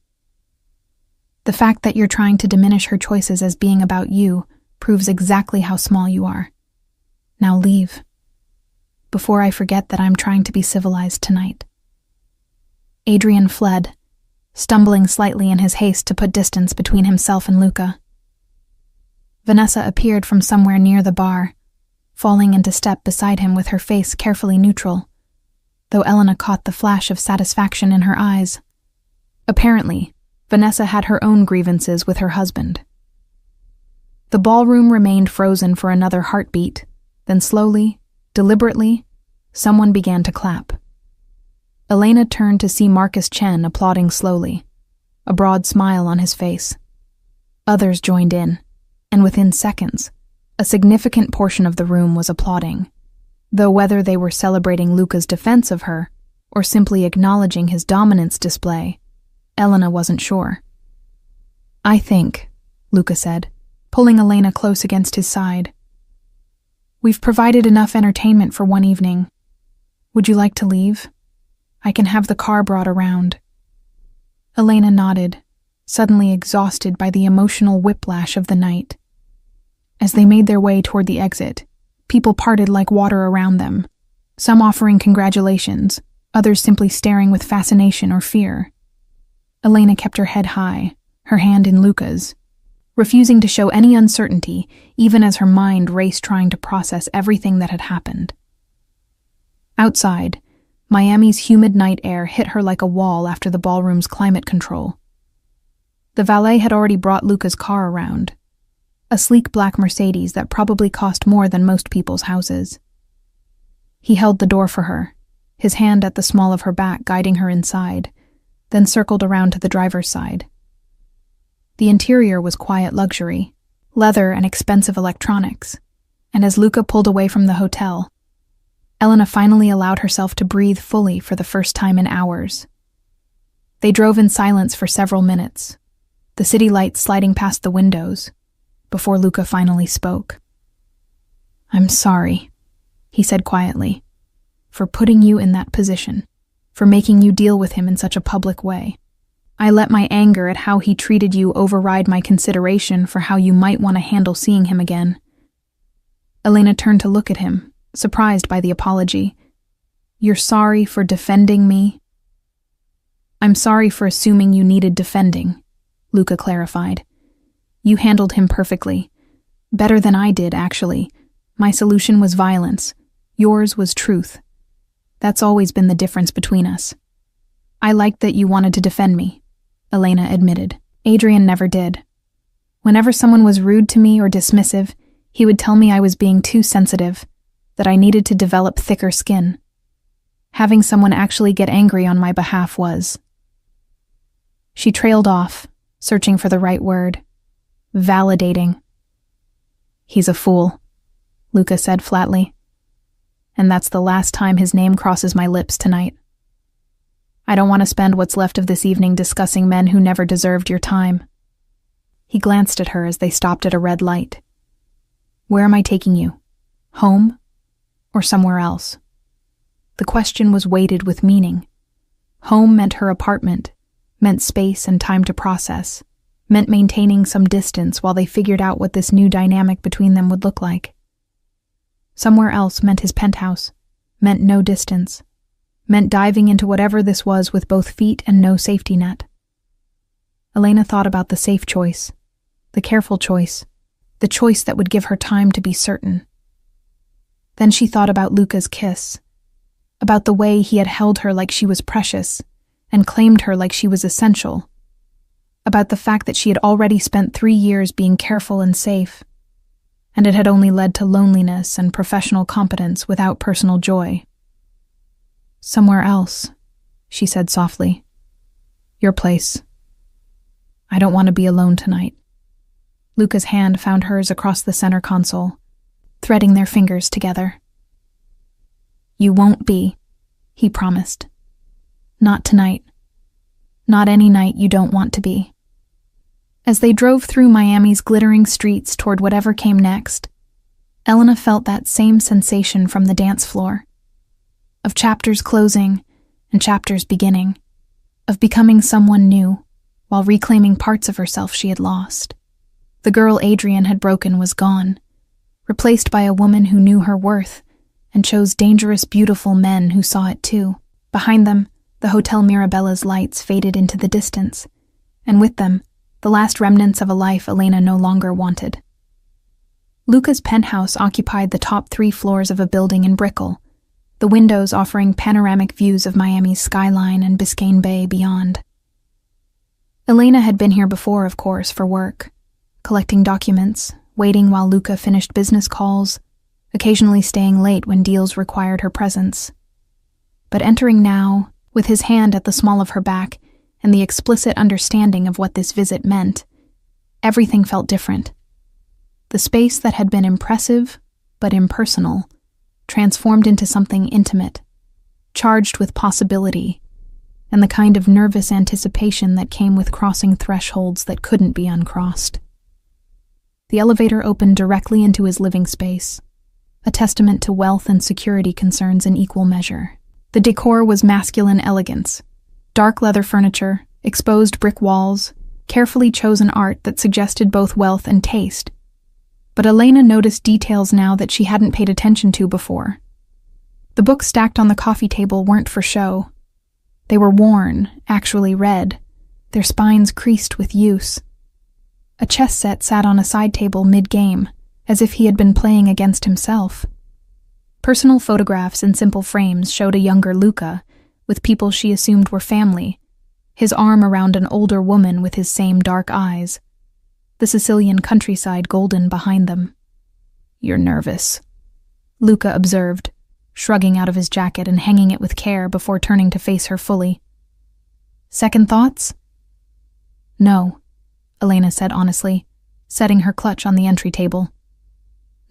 The fact that you're trying to diminish her choices as being about you proves exactly how small you are. Now leave, before I forget that I'm trying to be civilized tonight." Adrian fled, stumbling slightly in his haste to put distance between himself and Luca. Vanessa appeared from somewhere near the bar, falling into step beside him with her face carefully neutral, though Elena caught the flash of satisfaction in her eyes. Apparently, Vanessa had her own grievances with her husband. The ballroom remained frozen for another heartbeat, then slowly, deliberately, someone began to clap. Elena turned to see Marcus Chen applauding slowly, a broad smile on his face. Others joined in, and within seconds, a significant portion of the room was applauding, though whether they were celebrating Luca's defense of her or simply acknowledging his dominance display, Elena wasn't sure. "I think," Luca said, pulling Elena close against his side, "we've provided enough entertainment for one evening. Would you like to leave? I can have the car brought around." Elena nodded, suddenly exhausted by the emotional whiplash of the night. As they made their way toward the exit, people parted like water around them, some offering congratulations, others simply staring with fascination or fear. Elena kept her head high, her hand in Luca's, refusing to show any uncertainty, even as her mind raced trying to process everything that had happened. Outside, Miami's humid night air hit her like a wall after the ballroom's climate control. The valet had already brought Luca's car around, a sleek black Mercedes that probably cost more than most people's houses. He held the door for her, his hand at the small of her back guiding her inside, then circled around to the driver's side. The interior was quiet luxury, leather and expensive electronics, and as Luca pulled away from the hotel, Elena finally allowed herself to breathe fully for the first time in hours. They drove in silence for several minutes, the city lights sliding past the windows, before Luca finally spoke. "I'm sorry," he said quietly, "for putting you in that position, for making you deal with him in such a public way. I let my anger at how he treated you override my consideration for how you might want to handle seeing him again." Elena turned to look at him, surprised by the apology. "You're sorry for defending me?" "I'm sorry for assuming you needed defending," Luca clarified. "You handled him perfectly. Better than I did, actually. My solution was violence. Yours was truth. That's always been the difference between us." "I liked that you wanted to defend me," Elena admitted. "Adrian never did. Whenever someone was rude to me or dismissive, he would tell me I was being too sensitive, that I needed to develop thicker skin. Having someone actually get angry on my behalf was..." She trailed off, searching for the right word. "Validating." "He's a fool," Luca said flatly. "And that's the last time his name crosses my lips tonight. I don't want to spend what's left of this evening discussing men who never deserved your time." He glanced at her as they stopped at a red light. "Where am I taking you? Home? Or somewhere else?" The question was weighted with meaning. Home meant her apartment, meant space and time to process, meant maintaining some distance while they figured out what this new dynamic between them would look like. Somewhere else meant his penthouse, meant no distance, meant diving into whatever this was with both feet and no safety net. Elena thought about the safe choice, the careful choice, the choice that would give her time to be certain. Then she thought about Luca's kiss, about the way he had held her like she was precious and claimed her like she was essential, about the fact that she had already spent 3 years being careful and safe, and it had only led to loneliness and professional competence without personal joy. "Somewhere else," she said softly. "Your place. I don't want to be alone tonight." Luca's hand found hers across the center console, threading their fingers together. You won't be, he promised. Not tonight. Not any night you don't want to be. As they drove through Miami's glittering streets toward whatever came next, Elena felt that same sensation from the dance floor. Of chapters closing and chapters beginning. Of becoming someone new, while reclaiming parts of herself she had lost. The girl Adrian had broken was gone, replaced by a woman who knew her worth and chose dangerous, beautiful men who saw it too. Behind them, the Hotel Mirabella's lights faded into the distance, and with them, the last remnants of a life Elena no longer wanted. Luca's penthouse occupied the top 3 floors of a building in Brickell, the windows offering panoramic views of Miami's skyline and Biscayne Bay beyond. Elena had been here before, of course, for work, collecting documents, waiting while Luca finished business calls, occasionally staying late when deals required her presence. But entering now, with his hand at the small of her back and the explicit understanding of what this visit meant, everything felt different. The space that had been impressive, but impersonal, transformed into something intimate, charged with possibility, and the kind of nervous anticipation that came with crossing thresholds that couldn't be uncrossed. The elevator opened directly into his living space, a testament to wealth and security concerns in equal measure. The decor was masculine elegance, dark leather furniture, exposed brick walls, carefully chosen art that suggested both wealth and taste. But Elena noticed details now that she hadn't paid attention to before. The books stacked on the coffee table weren't for show. They were worn, actually read, their spines creased with use. A chess set sat on a side table mid-game, as if he had been playing against himself. Personal photographs in simple frames showed a younger Luca, with people she assumed were family, his arm around an older woman with his same dark eyes, the Sicilian countryside golden behind them. "You're nervous," Luca observed, shrugging out of his jacket and hanging it with care before turning to face her fully. "Second thoughts?" "No," Elena said honestly, setting her clutch on the entry table.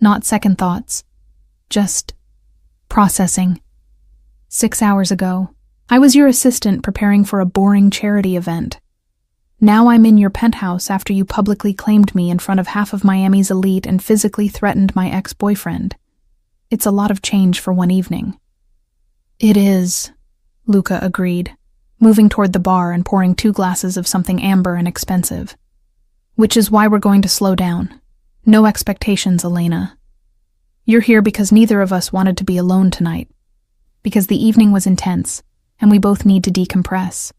"Not second thoughts. Just processing. 6 hours ago, I was your assistant preparing for a boring charity event. Now I'm in your penthouse after you publicly claimed me in front of half of Miami's elite and physically threatened my ex-boyfriend. It's a lot of change for one evening." "It is," Luca agreed, moving toward the bar and pouring 2 glasses of something amber and expensive. "Which is why we're going to slow down. No expectations, Elena. You're here because neither of us wanted to be alone tonight, because the evening was intense, and we both need to decompress.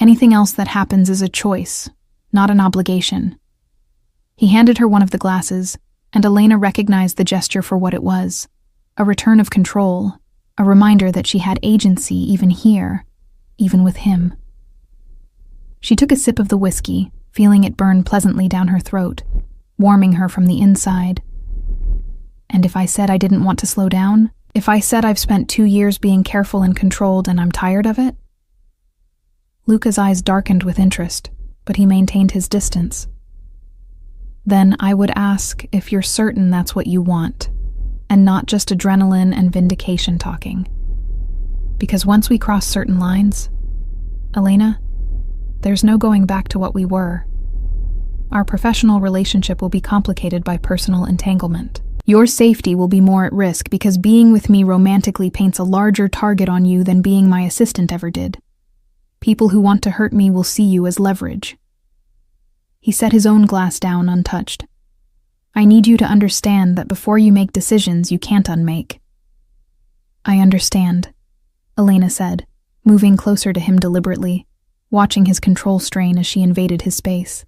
Anything else that happens is a choice, not an obligation." He handed her one of the glasses, and Elena recognized the gesture for what it was, a return of control, a reminder that she had agency even here, even with him. She took a sip of the whiskey, feeling it burn pleasantly down her throat, warming her from the inside. "And if I said I didn't want to slow down? If I said I've spent 2 years being careful and controlled and I'm tired of it?" Luca's eyes darkened with interest, but he maintained his distance. "Then I would ask if you're certain that's what you want, and not just adrenaline and vindication talking. Because once we cross certain lines, Elena, there's no going back to what we were. Our professional relationship will be complicated by personal entanglement. Your safety will be more at risk because being with me romantically paints a larger target on you than being my assistant ever did. People who want to hurt me will see you as leverage." He set his own glass down untouched. "I need you to understand that before you make decisions you can't unmake." "I understand," Elena said, moving closer to him deliberately, watching his control strain as she invaded his space.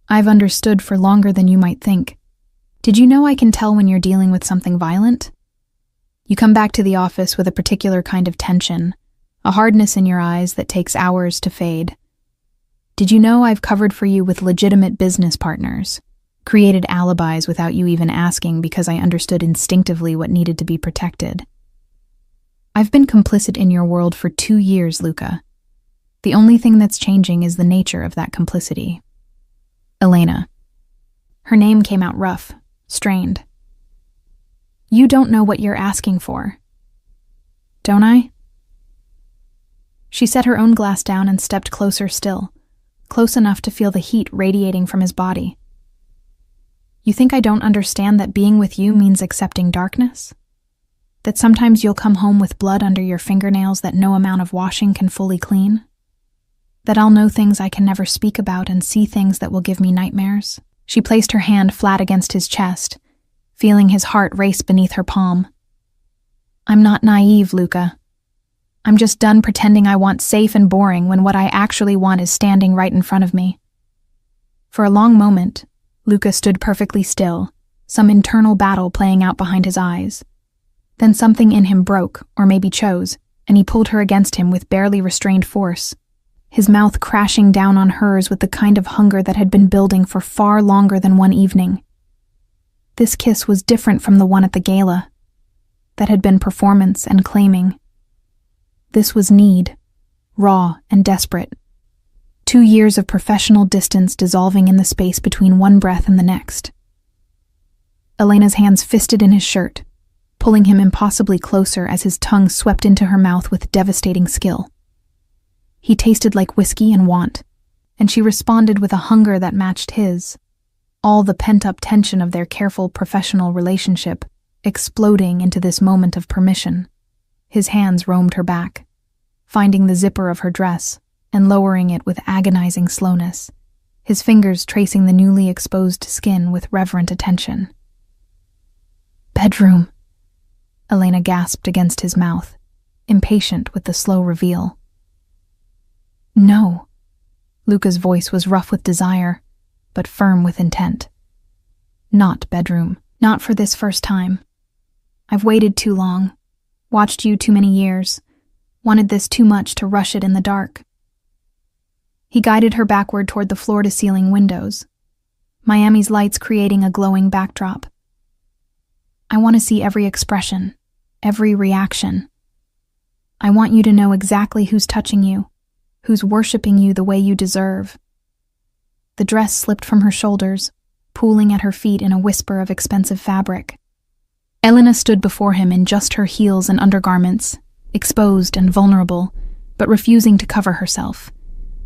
"I've understood for longer than you might think. Did you know I can tell when you're dealing with something violent? You come back to the office with a particular kind of tension, a hardness in your eyes that takes hours to fade. Did you know I've covered for you with legitimate business partners, created alibis without you even asking because I understood instinctively what needed to be protected? I've been complicit in your world for 2 years, Luca. The only thing that's changing is the nature of that complicity." "Elena." Her name came out rough, strained. "You don't know what you're asking for. don't I?" She set her own glass down and stepped closer still, close enough to feel the heat radiating from his body. "You think I don't understand that being with you means accepting darkness? That sometimes you'll come home with blood under your fingernails that no amount of washing can fully clean? That I'll know things I can never speak about and see things that will give me nightmares?" She placed her hand flat against his chest, feeling his heart race beneath her palm. "I'm not naive, Luca. I'm just done pretending I want safe and boring when what I actually want is standing right in front of me." For a long moment, Luca stood perfectly still, some internal battle playing out behind his eyes. Then something in him broke, or maybe chose, and he pulled her against him with barely restrained force, his mouth crashing down on hers with the kind of hunger that had been building for far longer than one evening. This kiss was different from the one at the gala, that had been performance and claiming. This was need, raw and desperate. 2 years of professional distance dissolving in the space between one breath and the next. Elena's hands fisted in his shirt, pulling him impossibly closer as his tongue swept into her mouth with devastating skill. He tasted like whiskey and want, and she responded with a hunger that matched his, all the pent-up tension of their careful professional relationship exploding into this moment of permission. His hands roamed her back, finding the zipper of her dress and lowering it with agonizing slowness, his fingers tracing the newly exposed skin with reverent attention. "Bedroom," Elena gasped against his mouth, impatient with the slow reveal. "No." Luca's voice was rough with desire, but firm with intent. "Not bedroom. Not for this first time. I've waited too long, watched you too many years, wanted this too much to rush it in the dark." He guided her backward toward the floor-to-ceiling windows, Miami's lights creating a glowing backdrop. "I want to see every expression, every reaction. I want you to know exactly who's touching you, who's worshiping you the way you deserve." The dress slipped from her shoulders, pooling at her feet in a whisper of expensive fabric. Elena stood before him in just her heels and undergarments, exposed and vulnerable, but refusing to cover herself,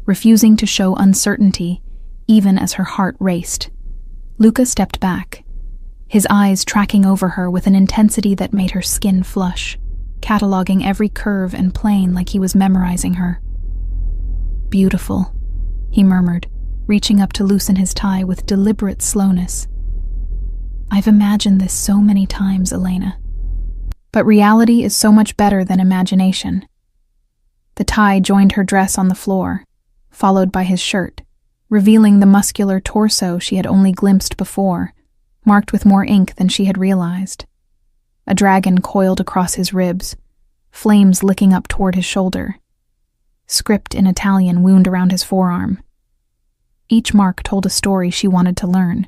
refusing to show uncertainty, even as her heart raced. Luca stepped back, his eyes tracking over her with an intensity that made her skin flush, cataloging every curve and plane like he was memorizing her. "Beautiful," he murmured, reaching up to loosen his tie with deliberate slowness. "I've imagined this so many times, Elena. But reality is so much better than imagination." The tie joined her dress on the floor, followed by his shirt, revealing the muscular torso she had only glimpsed before, marked with more ink than she had realized. A dragon coiled across his ribs, flames licking up toward his shoulder. Script in Italian wound around his forearm. Each mark told a story she wanted to learn,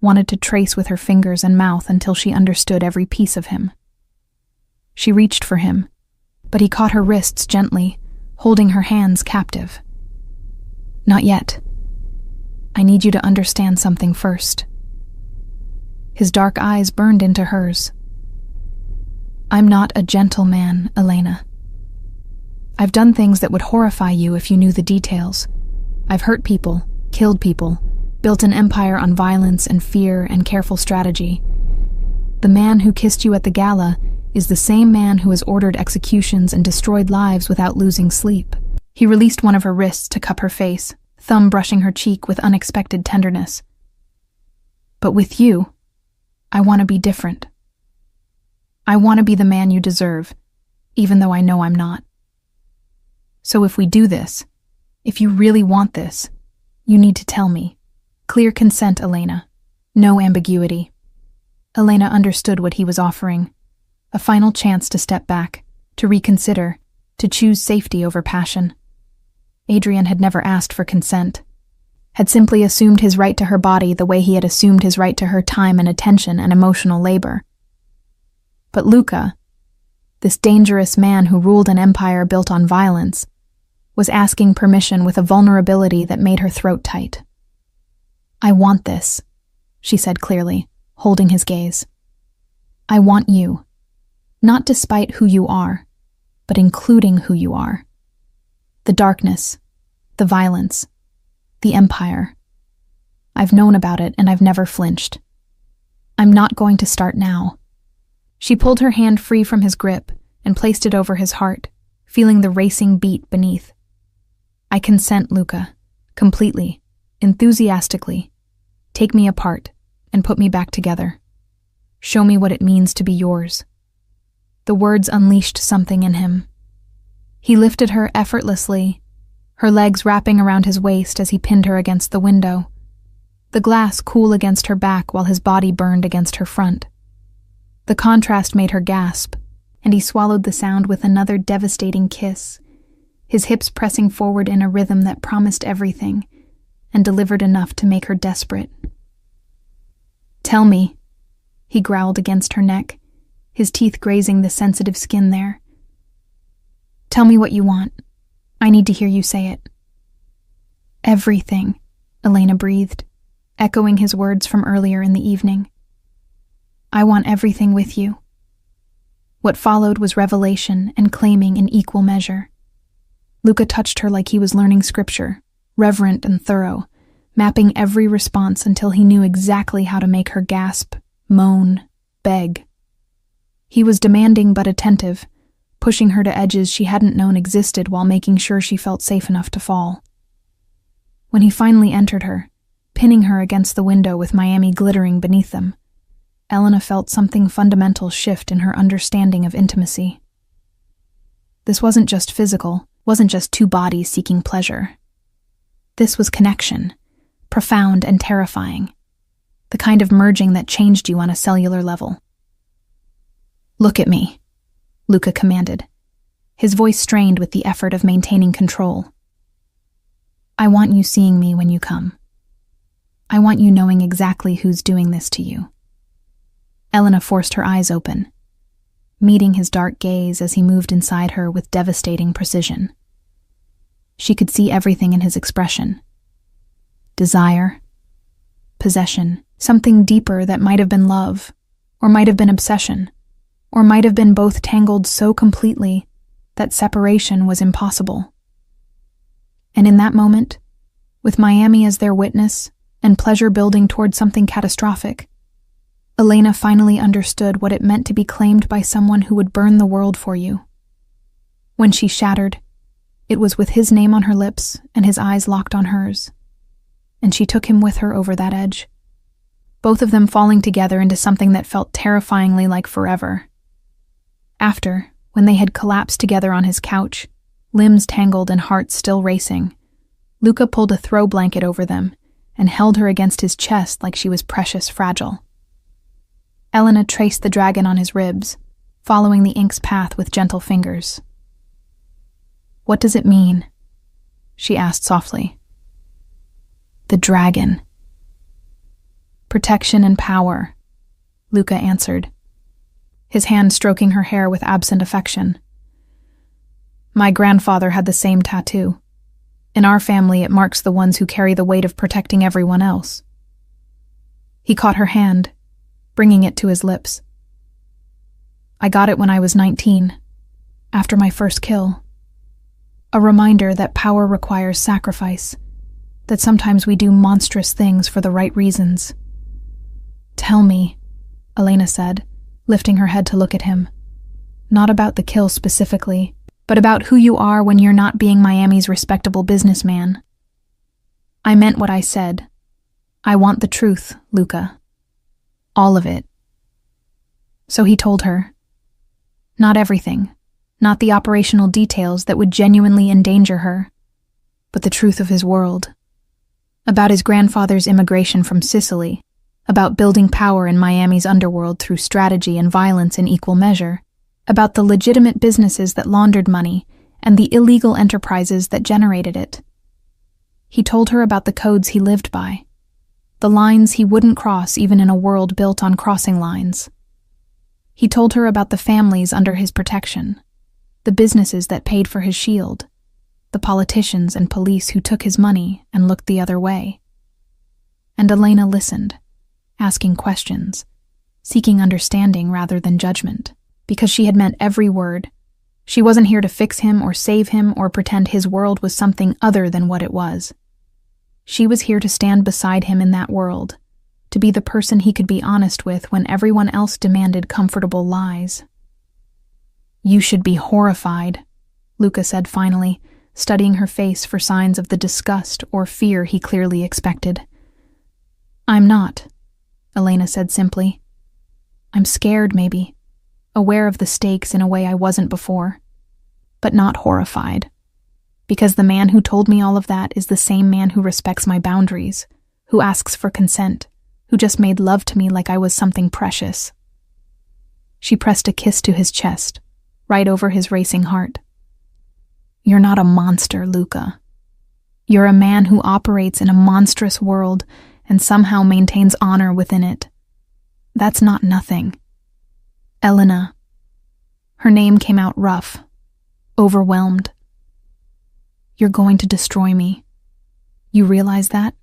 wanted to trace with her fingers and mouth until she understood every piece of him. She reached for him, but he caught her wrists gently, holding her hands captive. "Not yet. I need you to understand something first." His dark eyes burned into hers. "I'm not a gentleman, Elena. I've done things that would horrify you if you knew the details. I've hurt people, killed people, built an empire on violence and fear and careful strategy. The man who kissed you at the gala is the same man who has ordered executions and destroyed lives without losing sleep." He released one of her wrists to cup her face, thumb brushing her cheek with unexpected tenderness. "But with you, I want to be different. I want to be the man you deserve, even though I know I'm not. So if we do this, if you really want this, you need to tell me. Clear consent, Elena. No ambiguity." Elena understood what he was offering. A final chance to step back, to reconsider, to choose safety over passion. Adrian had never asked for consent, had simply assumed his right to her body the way he had assumed his right to her time and attention and emotional labor. But Luca, this dangerous man who ruled an empire built on violence, was asking permission with a vulnerability that made her throat tight. "I want this," she said clearly, holding his gaze. "I want you, not despite who you are, but including who you are. The darkness, the violence, the empire. I've known about it and I've never flinched. I'm not going to start now. She pulled her hand free from his grip and placed it over his heart, feeling the racing beat beneath. I consent, Luca. Completely. Enthusiastically. Take me apart and put me back together. Show me what it means to be yours. The words unleashed something in him. He lifted her effortlessly, her legs wrapping around his waist as he pinned her against the window, the glass cool against her back while his body burned against her front. The contrast made her gasp, and he swallowed the sound with another devastating kiss, his hips pressing forward in a rhythm that promised everything and delivered enough to make her desperate. Tell me, he growled against her neck, his teeth grazing the sensitive skin there. Tell me what you want. I need to hear you say it. Everything, Elena breathed, echoing his words from earlier in the evening. I want everything with you. What followed was revelation and claiming in equal measure. Luca touched her like he was learning scripture, reverent and thorough, mapping every response until he knew exactly how to make her gasp, moan, beg. He was demanding but attentive, pushing her to edges she hadn't known existed while making sure she felt safe enough to fall. When he finally entered her, pinning her against the window with Miami glittering beneath them, Elena felt something fundamental shift in her understanding of intimacy. This wasn't just physical, wasn't just two bodies seeking pleasure. This was connection, profound and terrifying, the kind of merging that changed you on a cellular level. Look at me, Luca commanded, his voice strained with the effort of maintaining control. I want you seeing me when you come. I want you knowing exactly who's doing this to you. Elena forced her eyes open, meeting his dark gaze as he moved inside her with devastating precision. She could see everything in his expression. Desire, possession, something deeper that might have been love, or might have been obsession, or might have been both tangled so completely that separation was impossible. And in that moment, with Miami as their witness and pleasure building toward something catastrophic, Elena finally understood what it meant to be claimed by someone who would burn the world for you. When she shattered, it was with his name on her lips and his eyes locked on hers, and she took him with her over that edge, both of them falling together into something that felt terrifyingly like forever. After, when they had collapsed together on his couch, limbs tangled and hearts still racing, Luca pulled a throw blanket over them and held her against his chest like she was precious fragile. Elena traced the dragon on his ribs, following the ink's path with gentle fingers. What does it mean? She asked softly. The dragon. Protection and power, Luca answered, his hand stroking her hair with absent affection. My grandfather had the same tattoo. In our family, it marks the ones who carry the weight of protecting everyone else. He caught her hand, bringing it to his lips. I got it when I was 19, after my first kill. A reminder that power requires sacrifice, that sometimes we do monstrous things for the right reasons. Tell me, Elena said, lifting her head to look at him. Not about the kill specifically, but about who you are when you're not being Miami's respectable businessman. I meant what I said. I want the truth, Luca. All of it. So he told her. Not everything, not the operational details that would genuinely endanger her, but the truth of his world. About his grandfather's immigration from Sicily, about building power in Miami's underworld through strategy and violence in equal measure, about the legitimate businesses that laundered money and the illegal enterprises that generated it. He told her about the codes he lived by, the lines he wouldn't cross even in a world built on crossing lines. He told her about the families under his protection, the businesses that paid for his shield, the politicians and police who took his money and looked the other way. And Elena listened, asking questions, seeking understanding rather than judgment, because she had meant every word. She wasn't here to fix him or save him or pretend his world was something other than what it was. She was here to stand beside him in that world, to be the person he could be honest with when everyone else demanded comfortable lies. "You should be horrified," Luca said finally, studying her face for signs of the disgust or fear he clearly expected. "I'm not," Elena said simply. "I'm scared, maybe, aware of the stakes in a way I wasn't before, but not horrified. Because the man who told me all of that is the same man who respects my boundaries, who asks for consent, who just made love to me like I was something precious." She pressed a kiss to his chest, right over his racing heart. "You're not a monster, Luca. You're a man who operates in a monstrous world and somehow maintains honor within it. That's not nothing." Elena. Her name came out rough, overwhelmed. "You're going to destroy me. You realize that?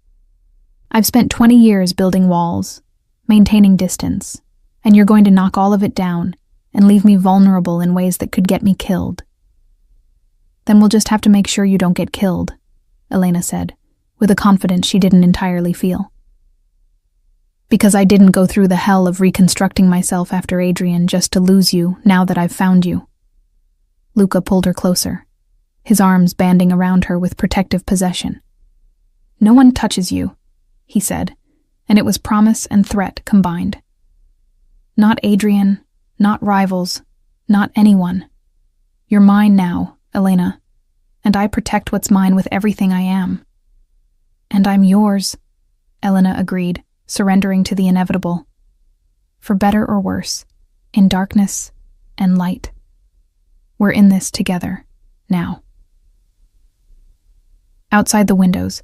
I've spent 20 years building walls, maintaining distance, and you're going to knock all of it down and leave me vulnerable in ways that could get me killed." "Then we'll just have to make sure you don't get killed," Elena said, with a confidence she didn't entirely feel. "Because I didn't go through the hell of reconstructing myself after Adrian just to lose you now that I've found you." Luca pulled her closer, his arms banding around her with protective possession. "No one touches you," he said, and it was promise and threat combined. "Not Adrian, not rivals, not anyone. You're mine now, Elena, and I protect what's mine with everything I am." "And I'm yours," Elena agreed, surrendering to the inevitable. "For better or worse, in darkness and light. We're in this together, now." Outside the windows,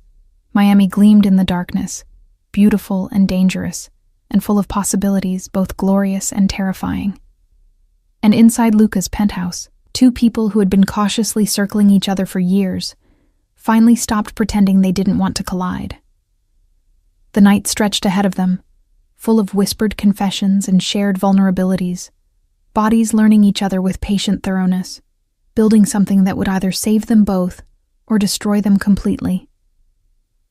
Miami gleamed in the darkness, beautiful and dangerous, and full of possibilities both glorious and terrifying. And inside Luca's penthouse, two people who had been cautiously circling each other for years finally stopped pretending they didn't want to collide. The night stretched ahead of them, full of whispered confessions and shared vulnerabilities, bodies learning each other with patient thoroughness, building something that would either save them both or destroy them completely.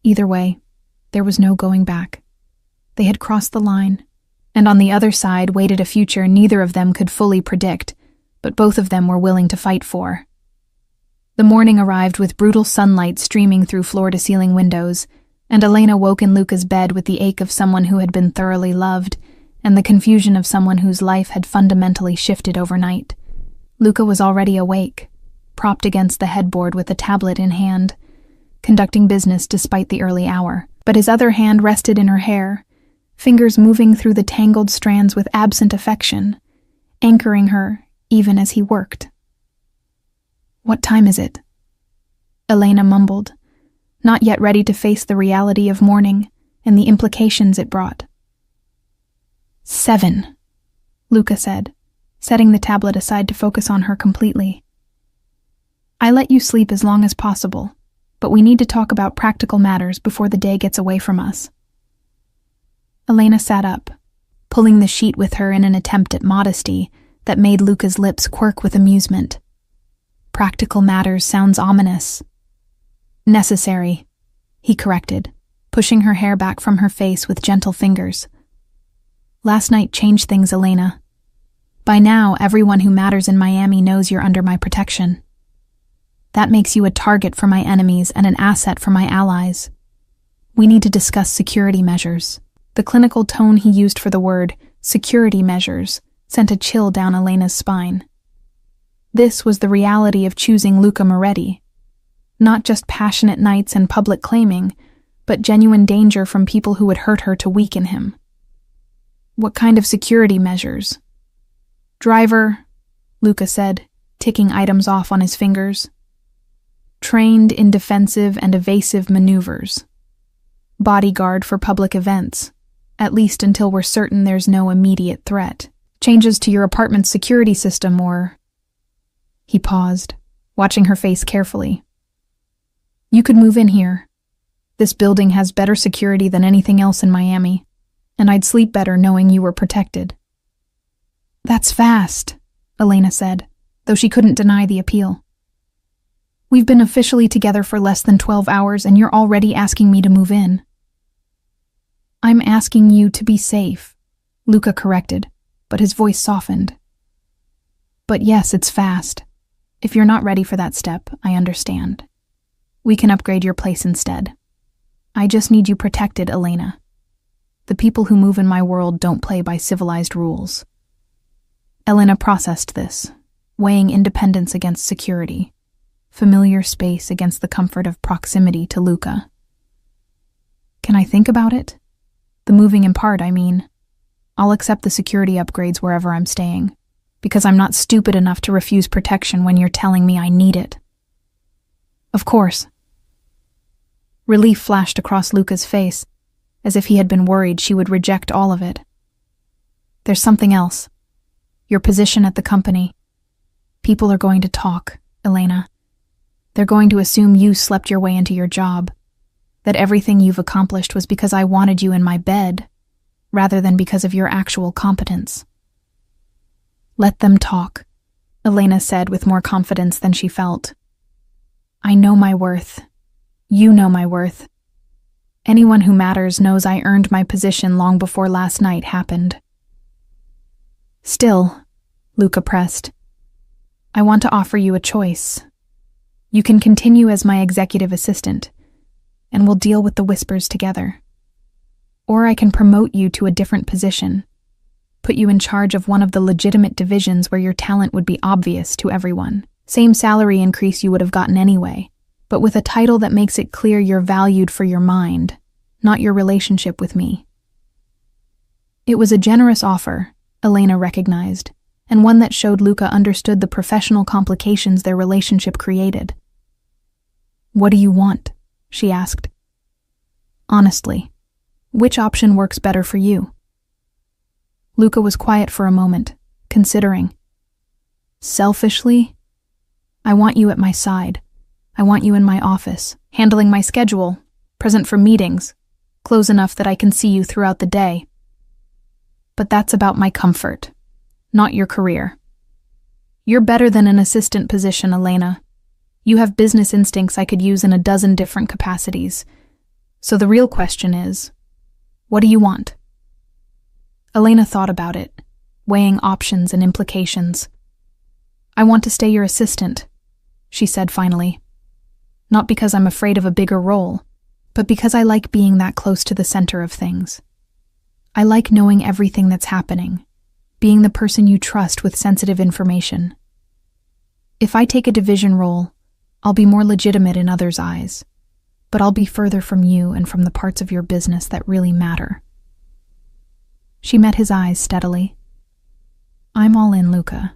Either way, there was no going back. They had crossed the line, and on the other side waited a future neither of them could fully predict, but both of them were willing to fight for. The morning arrived with brutal sunlight streaming through floor-to-ceiling windows, and Elena woke in Luca's bed with the ache of someone who had been thoroughly loved, and the confusion of someone whose life had fundamentally shifted overnight. Luca was already awake, propped against the headboard with a tablet in hand, conducting business despite the early hour, but his other hand rested in her hair, fingers moving through the tangled strands with absent affection, anchoring her even as he worked. "What time is it?" Elena mumbled, not yet ready to face the reality of morning and the implications it brought. 7, Luca said, setting the tablet aside to focus on her completely. "I let you sleep as long as possible, but we need to talk about practical matters before the day gets away from us." Elena sat up, pulling the sheet with her in an attempt at modesty that made Luca's lips quirk with amusement. "Practical matters sounds ominous." "Necessary," he corrected, pushing her hair back from her face with gentle fingers. "Last night changed things, Elena. By now, everyone who matters in Miami knows you're under my protection. That makes you a target for my enemies and an asset for my allies. We need to discuss security measures." The clinical tone he used for the word security measures sent a chill down Elena's spine. This was the reality of choosing Luca Moretti. Not just passionate nights and public claiming, but genuine danger from people who would hurt her to weaken him. "What kind of security measures?" "Driver," Luca said, ticking items off on his fingers. "Trained in defensive and evasive maneuvers. Bodyguard for public events, at least until we're certain there's no immediate threat. Changes to your apartment's security system or..." He paused, watching her face carefully. "You could move in here. This building has better security than anything else in Miami, and I'd sleep better knowing you were protected." "That's fast," Elena said, though she couldn't deny the appeal. "We've been officially together for less than 12 hours and you're already asking me to move in." "I'm asking you to be safe," Luca corrected, but his voice softened. "But yes, it's fast. If you're not ready for that step, I understand. We can upgrade your place instead. I just need you protected, Elena. The people who move in my world don't play by civilized rules." Elena processed this, weighing independence against security, familiar space against the comfort of proximity to Luca. "Can I think about it? The moving in part, I mean. I'll accept the security upgrades wherever I'm staying, because I'm not stupid enough to refuse protection when you're telling me I need it." "Of course." Relief flashed across Luca's face, as if he had been worried she would reject all of it. "There's something else. Your position at the company. People are going to talk, Elena. They're going to assume you slept your way into your job, that everything you've accomplished was because I wanted you in my bed, rather than because of your actual competence." "Let them talk," Elena said with more confidence than she felt. "I know my worth. You know my worth. Anyone who matters knows I earned my position long before last night happened." "Still," Luca pressed, "I want to offer you a choice. You can continue as my executive assistant, and we'll deal with the whispers together. Or I can promote you to a different position, put you in charge of one of the legitimate divisions where your talent would be obvious to everyone. Same salary increase you would have gotten anyway, but with a title that makes it clear you're valued for your mind, not your relationship with me." It was a generous offer, Elena recognized, and one that showed Luca understood the professional complications their relationship created. "What do you want?" she asked. "Honestly, which option works better for you?" Luca was quiet for a moment, considering. "Selfishly, I want you at my side. I want you in my office, handling my schedule, present for meetings, close enough that I can see you throughout the day. But that's about my comfort, not your career. You're better than an assistant position, Elena. You have business instincts I could use in a dozen different capacities. So the real question is, what do you want?" Elena thought about it, weighing options and implications. "I want to stay your assistant," she said finally. "Not because I'm afraid of a bigger role, but because I like being that close to the center of things. I like knowing everything that's happening, being the person you trust with sensitive information. If I take a division role, I'll be more legitimate in others' eyes, but I'll be further from you and from the parts of your business that really matter." She met his eyes steadily. "I'm all in, Luca.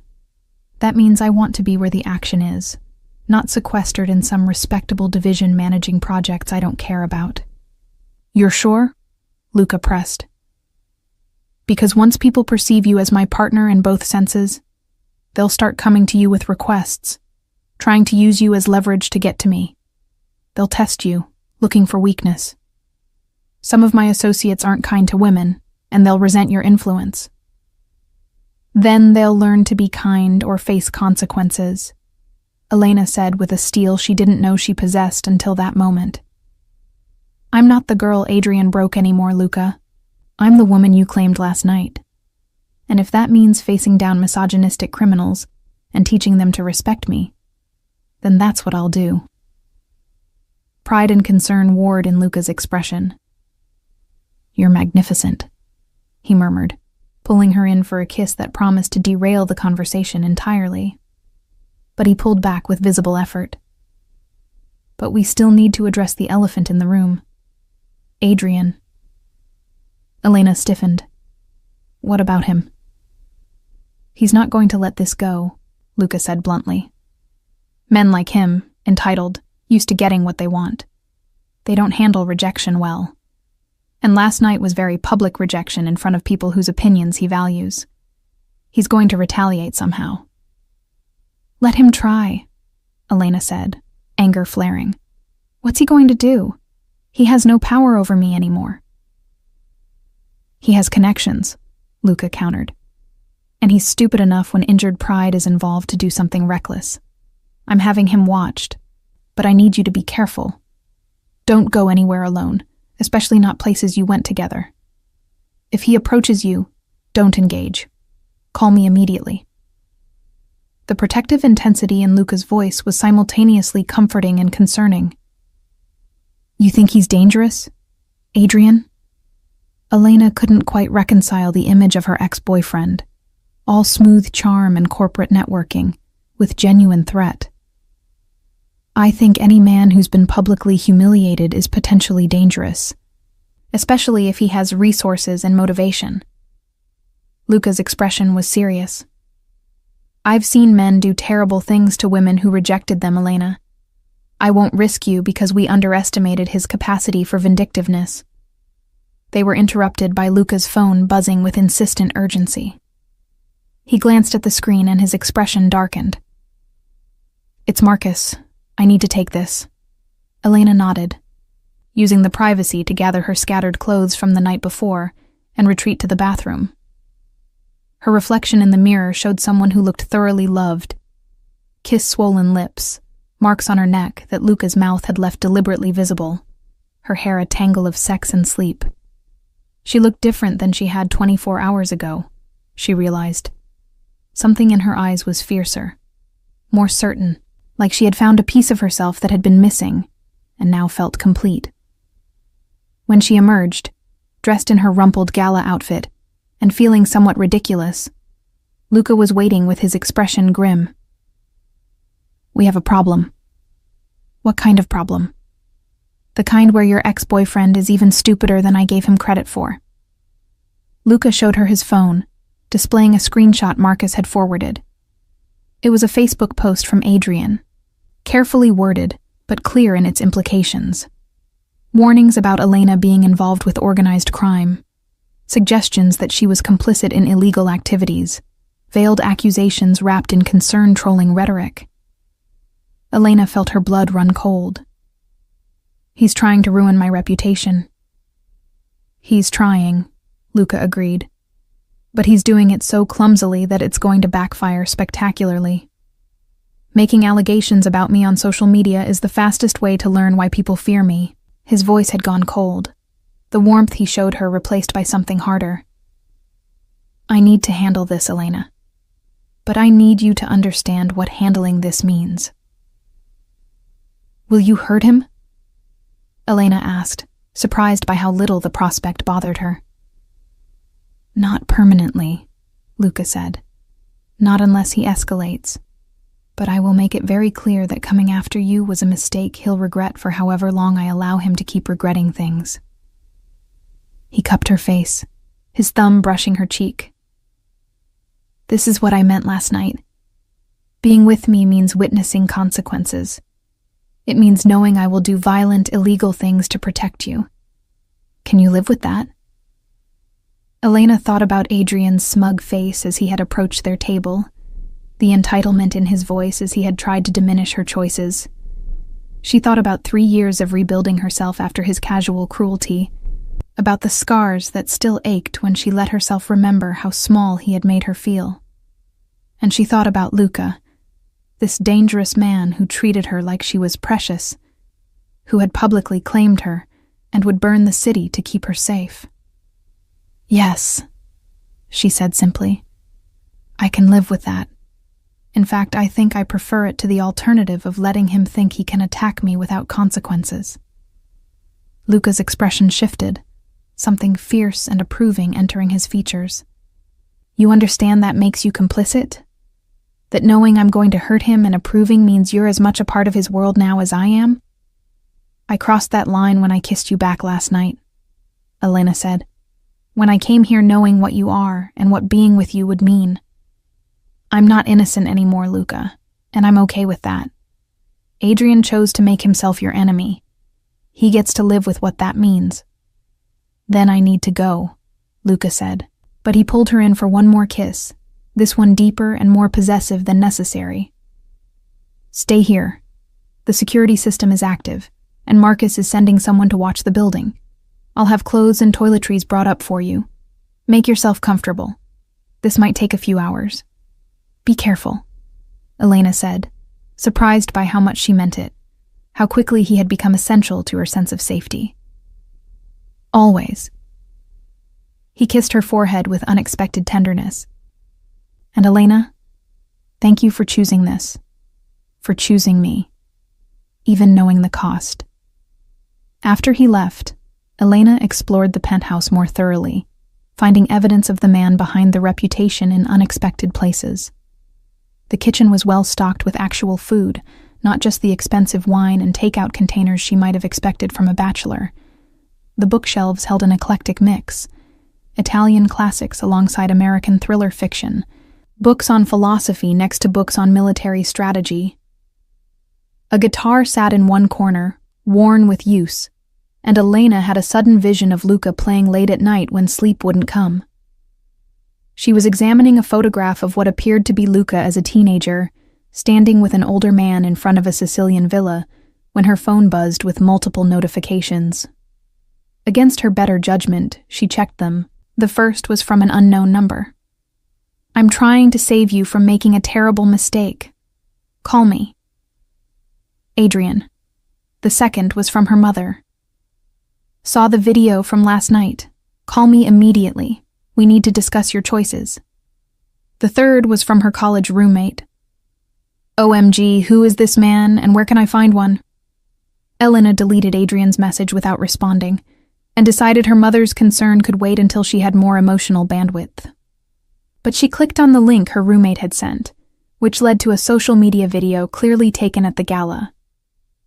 That means I want to be where the action is, not sequestered in some respectable division managing projects I don't care about." "You're sure?" Luca pressed. "Because once people perceive you as my partner in both senses, they'll start coming to you with requests, trying to use you as leverage to get to me. They'll test you, looking for weakness. Some of my associates aren't kind to women, and they'll resent your influence. Then they'll learn to be kind or face consequences," Elena said with a steel she didn't know she possessed until that moment. "I'm not the girl Adrian broke anymore, Luca. I'm the woman you claimed last night. And if that means facing down misogynistic criminals and teaching them to respect me, then that's what I'll do." Pride and concern warred in Luca's expression. "You're magnificent," he murmured, pulling her in for a kiss that promised to derail the conversation entirely. But he pulled back with visible effort. "But we still need to address the elephant in the room. Adrian." Elena stiffened. "What about him?" "He's not going to let this go," Luca said bluntly. "Men like him, entitled, used to getting what they want. They don't handle rejection well. And last night was very public rejection in front of people whose opinions he values. He's going to retaliate somehow." "Let him try," Elena said, anger flaring. "What's he going to do? He has no power over me anymore." "He has connections," Luca countered. And he's stupid enough when injured pride is involved to do something reckless. I'm having him watched, but I need you to be careful. Don't go anywhere alone, especially not places you went together. If he approaches you, don't engage. Call me immediately." The protective intensity in Luca's voice was simultaneously comforting and concerning. "You think he's dangerous, Adrian?" Elena couldn't quite reconcile the image of her ex-boyfriend, all smooth charm and corporate networking, with genuine threat. "I think any man who's been publicly humiliated is potentially dangerous, especially if he has resources and motivation." Luca's expression was serious. "I've seen men do terrible things to women who rejected them, Elena. I won't risk you because we underestimated his capacity for vindictiveness." They were interrupted by Luca's phone buzzing with insistent urgency. He glanced at the screen and his expression darkened. "It's Marcus. I need to take this." Elena nodded, using the privacy to gather her scattered clothes from the night before and retreat to the bathroom. Her reflection in the mirror showed someone who looked thoroughly loved. Kiss-swollen lips, marks on her neck that Luca's mouth had left deliberately visible, her hair a tangle of sex and sleep. She looked different than she had 24 hours ago, she realized. Something in her eyes was fiercer, more certain, like she had found a piece of herself that had been missing and now felt complete. When she emerged, dressed in her rumpled gala outfit and feeling somewhat ridiculous, Luca was waiting with his expression grim. "We have a problem." "What kind of problem?" "The kind where your ex-boyfriend is even stupider than I gave him credit for." Luca showed her his phone, displaying a screenshot Marcus had forwarded. It was a Facebook post from Adrian, carefully worded but clear in its implications. Warnings about Elena being involved with organized crime, suggestions that she was complicit in illegal activities, veiled accusations wrapped in concern-trolling rhetoric. Elena felt her blood run cold. "He's trying to ruin my reputation." "He's trying," Luca agreed. "But he's doing it so clumsily that it's going to backfire spectacularly. Making allegations about me on social media is the fastest way to learn why people fear me." His voice had gone cold, the warmth he showed her replaced by something harder. "I need to handle this, Elena. But I need you to understand what handling this means." "Will you hurt him?" Elena asked, surprised by how little the prospect bothered her. "Not permanently," Luca said. "Not unless he escalates. But I will make it very clear that coming after you was a mistake he'll regret for however long I allow him to keep regretting things." He cupped her face, his thumb brushing her cheek. "This is what I meant last night. Being with me means witnessing consequences. It means knowing I will do violent, illegal things to protect you. Can you live with that?" Elena thought about Adrian's smug face as he had approached their table, the entitlement in his voice as he had tried to diminish her choices. She thought about 3 years of rebuilding herself after his casual cruelty, about the scars that still ached when she let herself remember how small he had made her feel. And she thought about Luca, this dangerous man who treated her like she was precious, who had publicly claimed her and would burn the city to keep her safe. "Yes," she said simply. "I can live with that. In fact, I think I prefer it to the alternative of letting him think he can attack me without consequences." Luca's expression shifted, something fierce and approving entering his features. "You understand that makes you complicit? That knowing I'm going to hurt him and approving means you're as much a part of his world now as I am?" "I crossed that line when I kissed you back last night," Elena said. "When I came here knowing what you are and what being with you would mean. I'm not innocent anymore, Luca, and I'm okay with that. Adrian chose to make himself your enemy. He gets to live with what that means." "Then I need to go," Luca said, but he pulled her in for one more kiss, this one deeper and more possessive than necessary. "Stay here. The security system is active, and Marcus is sending someone to watch the building. I'll have clothes and toiletries brought up for you. Make yourself comfortable. This might take a few hours. Be careful, Elena said, surprised by how much she meant it, how quickly he had become essential to her sense of safety. Always. He kissed her forehead with unexpected tenderness. And Elena, thank you for choosing this, for choosing me, even knowing the cost. After he left, Elena explored the penthouse more thoroughly, finding evidence of the man behind the reputation in unexpected places. The kitchen was well stocked with actual food, not just the expensive wine and takeout containers she might have expected from a bachelor. The bookshelves held an eclectic mix: Italian classics alongside American thriller fiction, books on philosophy next to books on military strategy. A guitar sat in one corner, worn with use, and Elena had a sudden vision of Luca playing late at night when sleep wouldn't come. She was examining a photograph of what appeared to be Luca as a teenager, standing with an older man in front of a Sicilian villa, when her phone buzzed with multiple notifications. Against her better judgment, she checked them. The first was from an unknown number. I'm trying to save you from making a terrible mistake. Call me. Adrian. The second was from her mother. Saw the video from last night. Call me immediately. We need to discuss your choices. The third was from her college roommate. OMG, who is this man and where can I find one? Elena deleted Adrian's message without responding, and decided her mother's concern could wait until she had more emotional bandwidth. But she clicked on the link her roommate had sent, which led to a social media video clearly taken at the gala.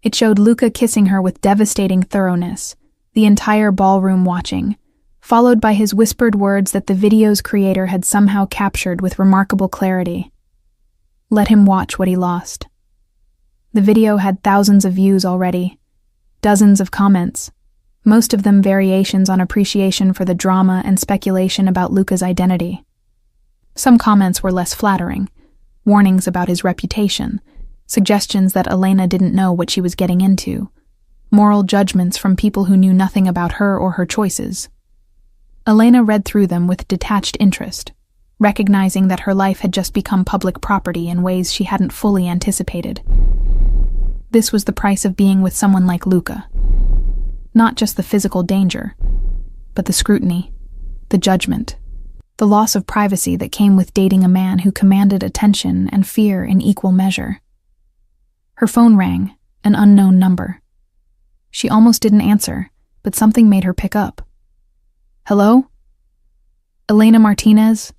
It showed Luca kissing her with devastating thoroughness, the entire ballroom watching, followed by his whispered words that the video's creator had somehow captured with remarkable clarity. Let him watch what he lost. The video had thousands of views already, dozens of comments, most of them variations on appreciation for the drama and speculation about Luca's identity. Some comments were less flattering, warnings about his reputation, suggestions that Elena didn't know what she was getting into, moral judgments from people who knew nothing about her or her choices. Elena read through them with detached interest, recognizing that her life had just become public property in ways she hadn't fully anticipated. This was the price of being with someone like Luca. Not just the physical danger, but the scrutiny, the judgment, the loss of privacy that came with dating a man who commanded attention and fear in equal measure. Her phone rang, an unknown number. She almost didn't answer, but something made her pick up. Hello? Elena Martinez?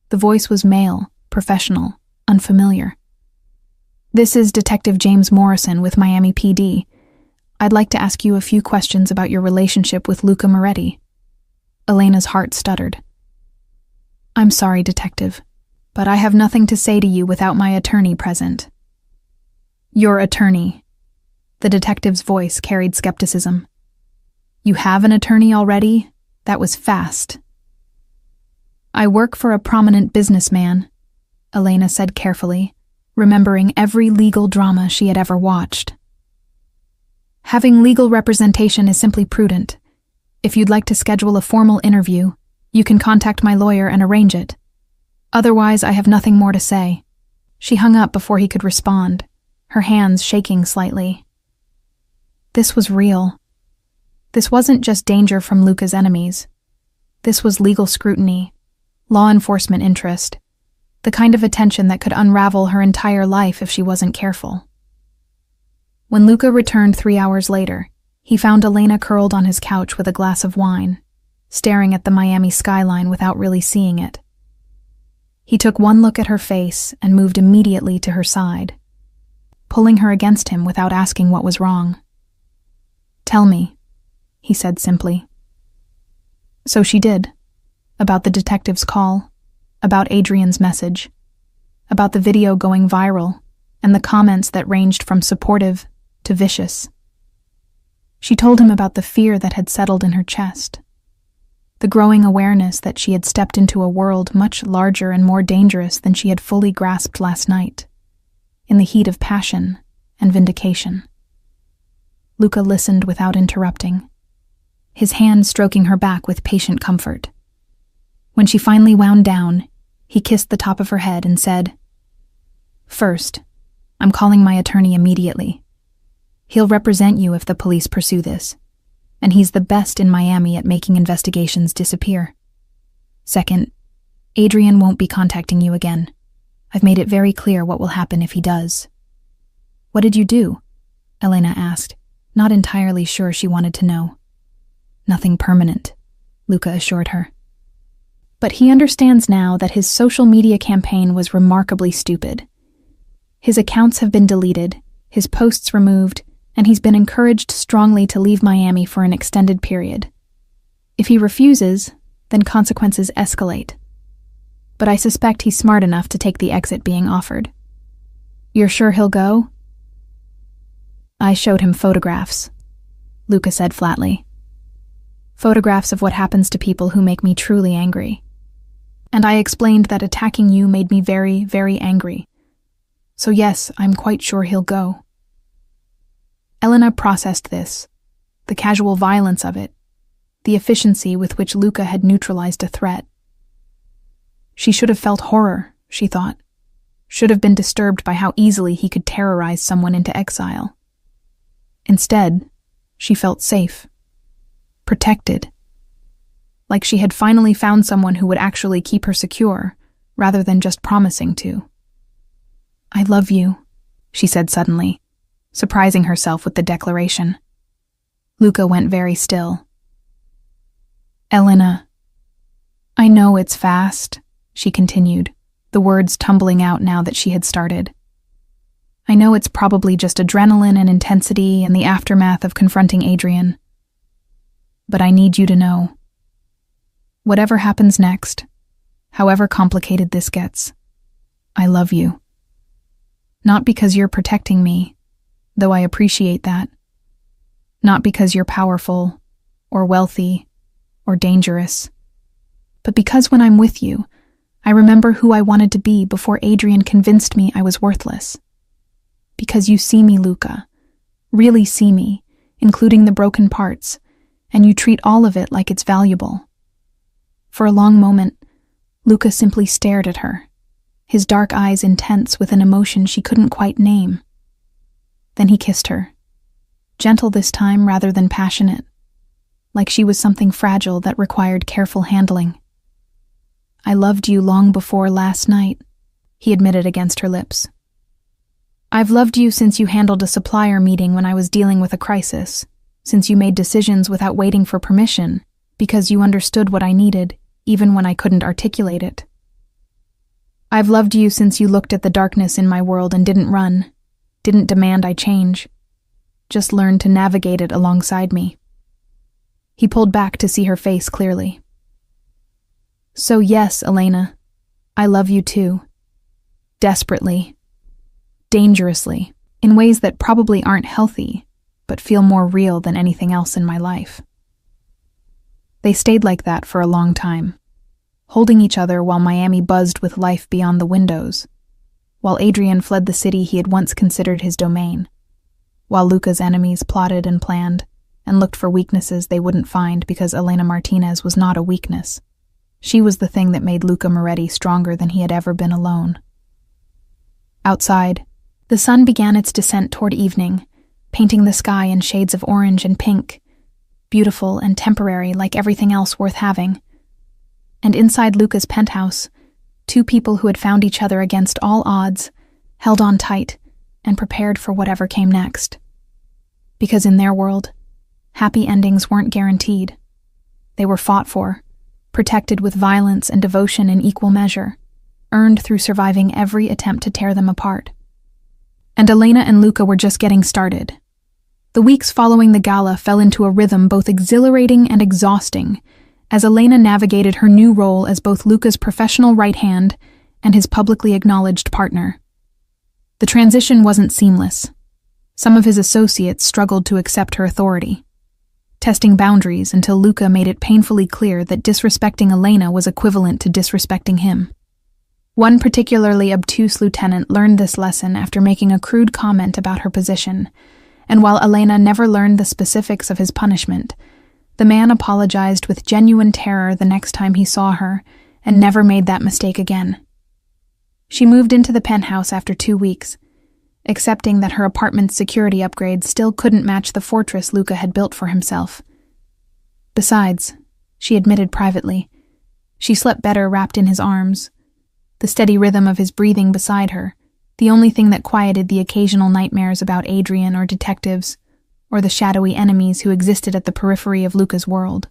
The voice was male, professional, unfamiliar. This is Detective James Morrison with Miami PD. I'd like to ask you a few questions about your relationship with Luca Moretti. Elena's heart stuttered. I'm sorry, Detective, but I have nothing to say to you without my attorney present. Your attorney. The detective's voice carried skepticism. You have an attorney already? That was fast. I work for a prominent businessman, Elena said carefully, remembering every legal drama she had ever watched. Having legal representation is simply prudent. If you'd like to schedule a formal interview, you can contact my lawyer and arrange it. Otherwise, I have nothing more to say. She hung up before he could respond, her hands shaking slightly. This was real. This wasn't just danger from Luca's enemies. This was legal scrutiny, law enforcement interest, the kind of attention that could unravel her entire life if she wasn't careful. When Luca returned 3 hours later, he found Elena curled on his couch with a glass of wine, staring at the Miami skyline without really seeing it. He took one look at her face and moved immediately to her side, pulling her against him without asking what was wrong. Tell me, he said simply. So she did. About the detective's call, about Adrian's message, about the video going viral, and the comments that ranged from supportive to vicious. She told him about the fear that had settled in her chest, the growing awareness that she had stepped into a world much larger and more dangerous than she had fully grasped last night, in the heat of passion and vindication. Luca listened without interrupting, his hand stroking her back with patient comfort. When she finally wound down, he kissed the top of her head and said, "First, I'm calling my attorney immediately. He'll represent you if the police pursue this, and he's the best in Miami at making investigations disappear. Second, Adrian won't be contacting you again. I've made it very clear what will happen if he does." "What did you do?" Elena asked, not entirely sure she wanted to know. "Nothing permanent," Luca assured her. But he understands now that his social media campaign was remarkably stupid. His accounts have been deleted, his posts removed, and he's been encouraged strongly to leave Miami for an extended period. If he refuses, then consequences escalate. But I suspect he's smart enough to take the exit being offered. "You're sure he'll go?" "I showed him photographs," Luca said flatly. "Photographs of what happens to people who make me truly angry. And I explained that attacking you made me very, very angry. So yes, I'm quite sure he'll go." Elena processed this, the casual violence of it, the efficiency with which Luca had neutralized a threat. She should have felt horror, she thought, should have been disturbed by how easily he could terrorize someone into exile. Instead, she felt safe, protected, like she had finally found someone who would actually keep her secure, rather than just promising to. "I love you," she said suddenly, surprising herself with the declaration. Luca went very still. "Elena, I know it's fast," she continued, the words tumbling out now that she had started. "I know it's probably just adrenaline and intensity and the aftermath of confronting Adrian. But I need you to know. Whatever happens next, however complicated this gets, I love you. Not because you're protecting me, though I appreciate that. Not because you're powerful, or wealthy, or dangerous. But because when I'm with you, I remember who I wanted to be before Adrian convinced me I was worthless. Because you see me, Luca, really see me, including the broken parts, and you treat all of it like it's valuable." For a long moment, Luca simply stared at her, his dark eyes intense with an emotion she couldn't quite name. Then he kissed her, gentle this time rather than passionate, like she was something fragile that required careful handling. "I loved you long before last night," he admitted against her lips. "I've loved you since you handled a supplier meeting when I was dealing with a crisis, since you made decisions without waiting for permission, because you understood what I needed, even when I couldn't articulate it. I've loved you since you looked at the darkness in my world and didn't run, didn't demand I change, just learned to navigate it alongside me." He pulled back to see her face clearly. "So yes, Elena, I love you too. Desperately. Dangerously, in ways that probably aren't healthy, but feel more real than anything else in my life." They stayed like that for a long time, holding each other while Miami buzzed with life beyond the windows, while Adrian fled the city he had once considered his domain, while Luca's enemies plotted and planned and looked for weaknesses they wouldn't find because Elena Martinez was not a weakness. She was the thing that made Luca Moretti stronger than he had ever been alone. Outside, the sun began its descent toward evening, painting the sky in shades of orange and pink, beautiful and temporary like everything else worth having. And inside Luca's penthouse, two people who had found each other against all odds, held on tight, and prepared for whatever came next. Because in their world, happy endings weren't guaranteed. They were fought for, protected with violence and devotion in equal measure, earned through surviving every attempt to tear them apart. And Elena and Luca were just getting started. The weeks following the gala fell into a rhythm both exhilarating and exhausting, as Elena navigated her new role as both Luca's professional right hand and his publicly acknowledged partner. The transition wasn't seamless. Some of his associates struggled to accept her authority, testing boundaries until Luca made it painfully clear that disrespecting Elena was equivalent to disrespecting him. One particularly obtuse lieutenant learned this lesson after making a crude comment about her position, and while Elena never learned the specifics of his punishment, the man apologized with genuine terror the next time he saw her and never made that mistake again. She moved into the penthouse after 2 weeks, accepting that her apartment's security upgrades still couldn't match the fortress Luca had built for himself. Besides, she admitted privately, she slept better wrapped in his arms, the steady rhythm of his breathing beside her, the only thing that quieted the occasional nightmares about Adrian or detectives, or the shadowy enemies who existed at the periphery of Luca's world.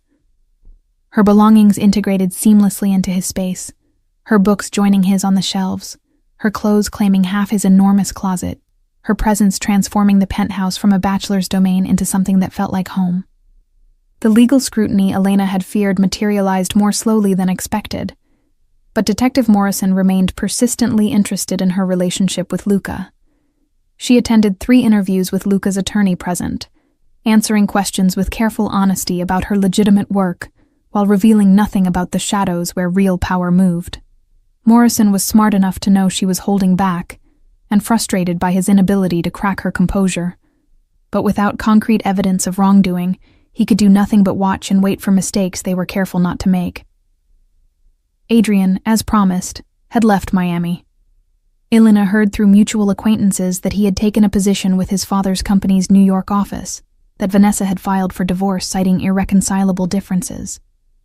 Her belongings integrated seamlessly into his space, her books joining his on the shelves, her clothes claiming half his enormous closet, her presence transforming the penthouse from a bachelor's domain into something that felt like home. The legal scrutiny Elena had feared materialized more slowly than expected, but Detective Morrison remained persistently interested in her relationship with Luca. She attended 3 interviews with Luca's attorney present, answering questions with careful honesty about her legitimate work, while revealing nothing about the shadows where real power moved. Morrison was smart enough to know she was holding back, and frustrated by his inability to crack her composure. But without concrete evidence of wrongdoing, he could do nothing but watch and wait for mistakes they were careful not to make. Adrian, as promised, had left Miami. Elena heard through mutual acquaintances that he had taken a position with his father's company's New York office, that Vanessa had filed for divorce citing irreconcilable differences,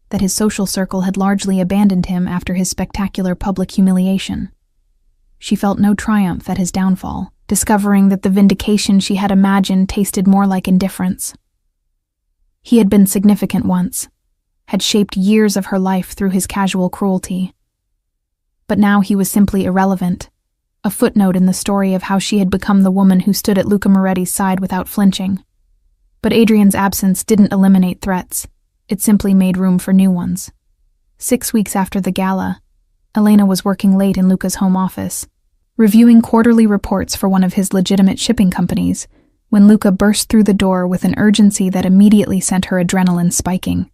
that his social circle had largely abandoned him after his spectacular public humiliation. She felt no triumph at his downfall, discovering that the vindication she had imagined tasted more like indifference. He had been significant once, had shaped years of her life through his casual cruelty. But now he was simply irrelevant, a footnote in the story of how she had become the woman who stood at Luca Moretti's side without flinching. But Adrian's absence didn't eliminate threats, it simply made room for new ones. 6 weeks after the gala, Elena was working late in Luca's home office, reviewing quarterly reports for one of his legitimate shipping companies, when Luca burst through the door with an urgency that immediately sent her adrenaline spiking.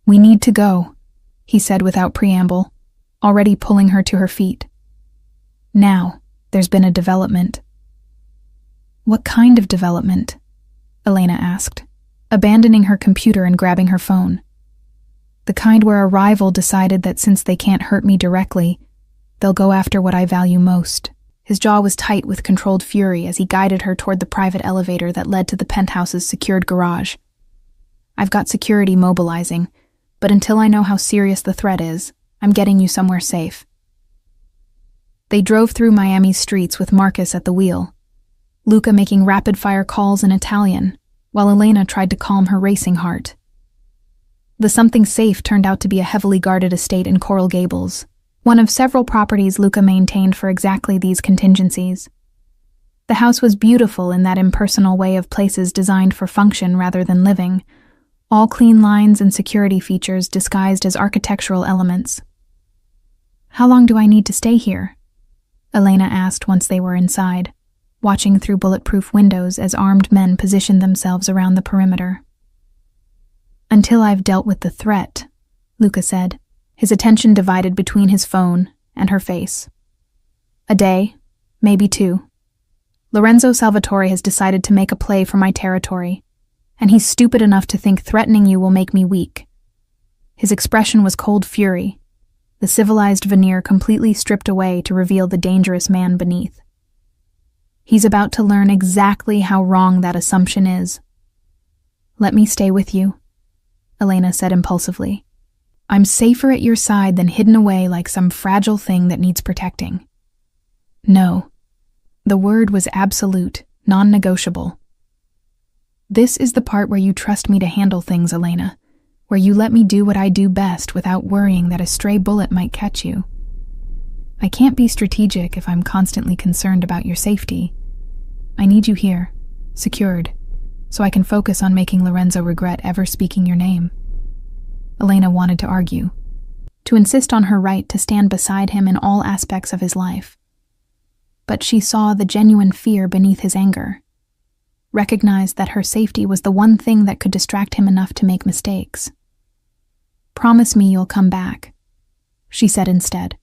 "We need to go," he said without preamble, already pulling her to her feet. "Now, there's been a development." "What kind of development?" Elena asked, abandoning her computer and grabbing her phone. "The kind where a rival decided that since they can't hurt me directly, they'll go after what I value most." His jaw was tight with controlled fury as he guided her toward the private elevator that led to the penthouse's secured garage. "I've got security mobilizing, but until I know how serious the threat is, I'm getting you somewhere safe." They drove through Miami's streets with Marcus at the wheel, Luca making rapid-fire calls in Italian, while Elena tried to calm her racing heart. The something safe turned out to be a heavily guarded estate in Coral Gables, one of several properties Luca maintained for exactly these contingencies. The house was beautiful in that impersonal way of places designed for function rather than living, all clean lines and security features disguised as architectural elements. "How long do I need to stay here?" Elena asked once they were inside, watching through bulletproof windows as armed men positioned themselves around the perimeter. "Until I've dealt with the threat," Luca said, his attention divided between his phone and her face. "A day, maybe 2. Lorenzo Salvatore has decided to make a play for my territory, and he's stupid enough to think threatening you will make me weak." His expression was cold fury, the civilized veneer completely stripped away to reveal the dangerous man beneath. "He's about to learn exactly how wrong that assumption is." "Let me stay with you," Elena said impulsively. "I'm safer at your side than hidden away like some fragile thing that needs protecting." "No." The word was absolute, non-negotiable. "This is the part where you trust me to handle things, Elena, where you let me do what I do best without worrying that a stray bullet might catch you. I can't be strategic if I'm constantly concerned about your safety. I need you here, secured, so I can focus on making Lorenzo regret ever speaking your name." Elena wanted to argue, to insist on her right to stand beside him in all aspects of his life. But she saw the genuine fear beneath his anger, recognized that her safety was the one thing that could distract him enough to make mistakes. "Promise me you'll come back," she said instead,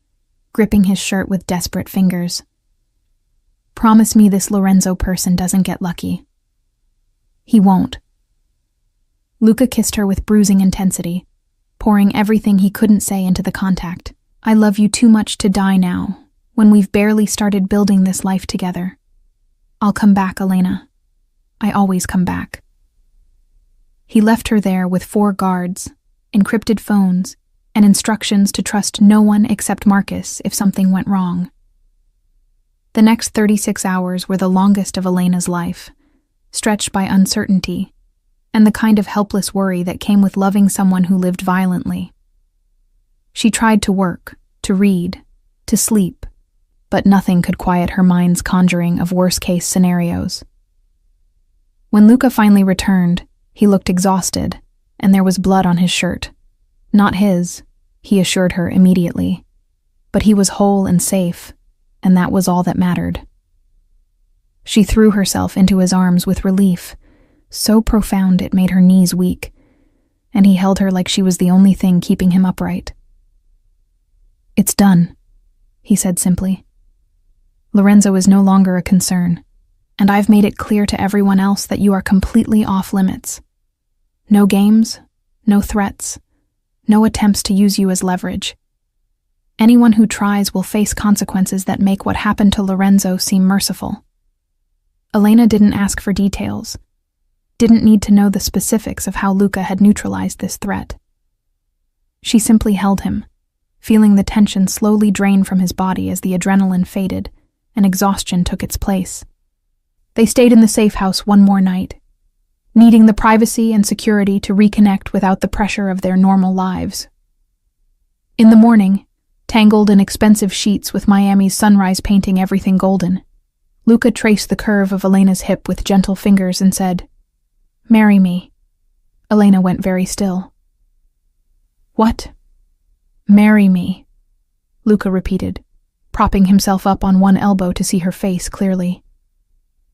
gripping his shirt with desperate fingers. "Promise me this Lorenzo person doesn't get lucky." "He won't." Luca kissed her with bruising intensity, pouring everything he couldn't say into the contact. I love you too much to die now, when we've barely started building this life together. I'll come back, Elena. I always come back. He left her there with 4 guards, encrypted phones, and instructions to trust no one except Marcus if something went wrong. The next 36 hours were the longest of Elena's life, stretched by uncertainty and the kind of helpless worry that came with loving someone who lived violently. She tried to work, to read, to sleep, but nothing could quiet her mind's conjuring of worst-case scenarios. When Luca finally returned, he looked exhausted, and there was blood on his shirt. Not his, he assured her immediately, but he was whole and safe, and that was all that mattered. She threw herself into his arms with relief, so profound it made her knees weak, and he held her like she was the only thing keeping him upright. "It's done," he said simply. "Lorenzo is no longer a concern, and I've made it clear to everyone else that you are completely off limits. No games, no threats, no attempts to use you as leverage. Anyone who tries will face consequences that make what happened to Lorenzo seem merciful." Elena didn't ask for details, didn't need to know the specifics of how Luca had neutralized this threat. She simply held him, feeling the tension slowly drain from his body as the adrenaline faded and exhaustion took its place. They stayed in the safe house one more night, needing the privacy and security to reconnect without the pressure of their normal lives. In the morning, tangled in expensive sheets with Miami's sunrise painting everything golden, Luca traced the curve of Elena's hip with gentle fingers and said, "Marry me." Elena went very still. "What?" "Marry me," Luca repeated, propping himself up on one elbow to see her face clearly.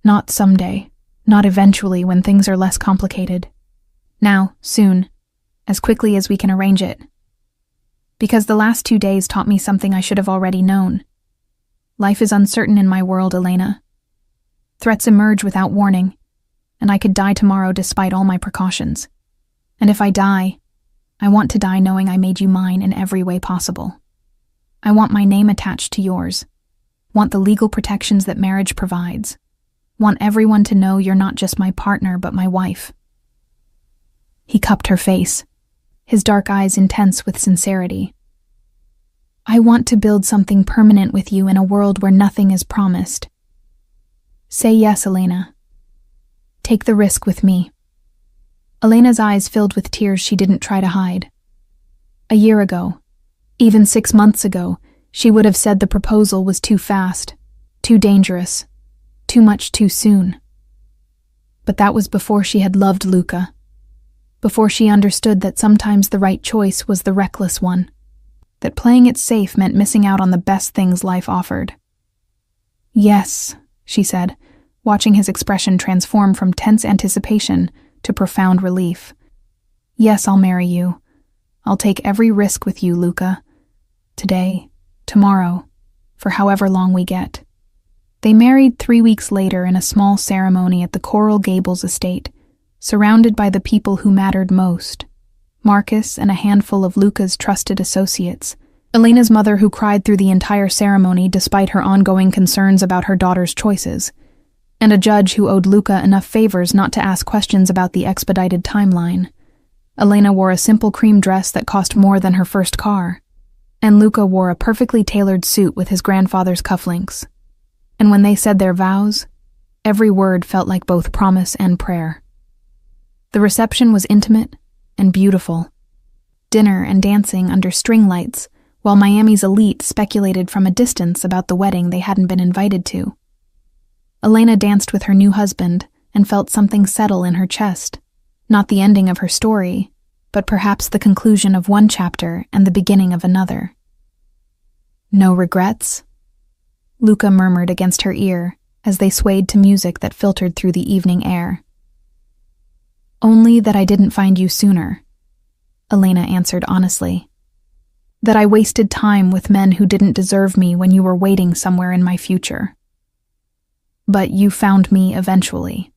"Not someday, not eventually when things are less complicated. Now, soon, as quickly as we can arrange it. Because the last 2 days taught me something I should have already known. Life is uncertain in my world, Elena. Threats emerge without warning, and I could die tomorrow despite all my precautions. And if I die, I want to die knowing I made you mine in every way possible. I want my name attached to yours, want the legal protections that marriage provides, want everyone to know you're not just my partner but my wife." He cupped her face, his dark eyes intense with sincerity. "I want to build something permanent with you in a world where nothing is promised. Say yes, Elena. Take the risk with me." Elena's eyes filled with tears she didn't try to hide. A year ago, even 6 months ago, she would have said the proposal was too fast, too dangerous, too much too soon. But that was before she had loved Luca, before she understood that sometimes the right choice was the reckless one, that playing it safe meant missing out on the best things life offered. "Yes," she said, watching his expression transform from tense anticipation to profound relief. "Yes, I'll marry you. I'll take every risk with you, Luca. Today, tomorrow, for however long we get." They married 3 weeks later in a small ceremony at the Coral Gables estate, surrounded by the people who mattered most, Marcus and a handful of Luca's trusted associates, Elena's mother who cried through the entire ceremony despite her ongoing concerns about her daughter's choices, and a judge who owed Luca enough favors not to ask questions about the expedited timeline. Elena wore a simple cream dress that cost more than her first car, and Luca wore a perfectly tailored suit with his grandfather's cufflinks. And when they said their vows, every word felt like both promise and prayer. The reception was intimate and beautiful. Dinner and dancing under string lights, while Miami's elite speculated from a distance about the wedding they hadn't been invited to. Elena danced with her new husband and felt something settle in her chest, not the ending of her story, but perhaps the conclusion of one chapter and the beginning of another. "No regrets?" Luca murmured against her ear as they swayed to music that filtered through the evening air. "Only that I didn't find you sooner," Elena answered honestly. "That I wasted time with men who didn't deserve me when you were waiting somewhere in my future. But you found me eventually,"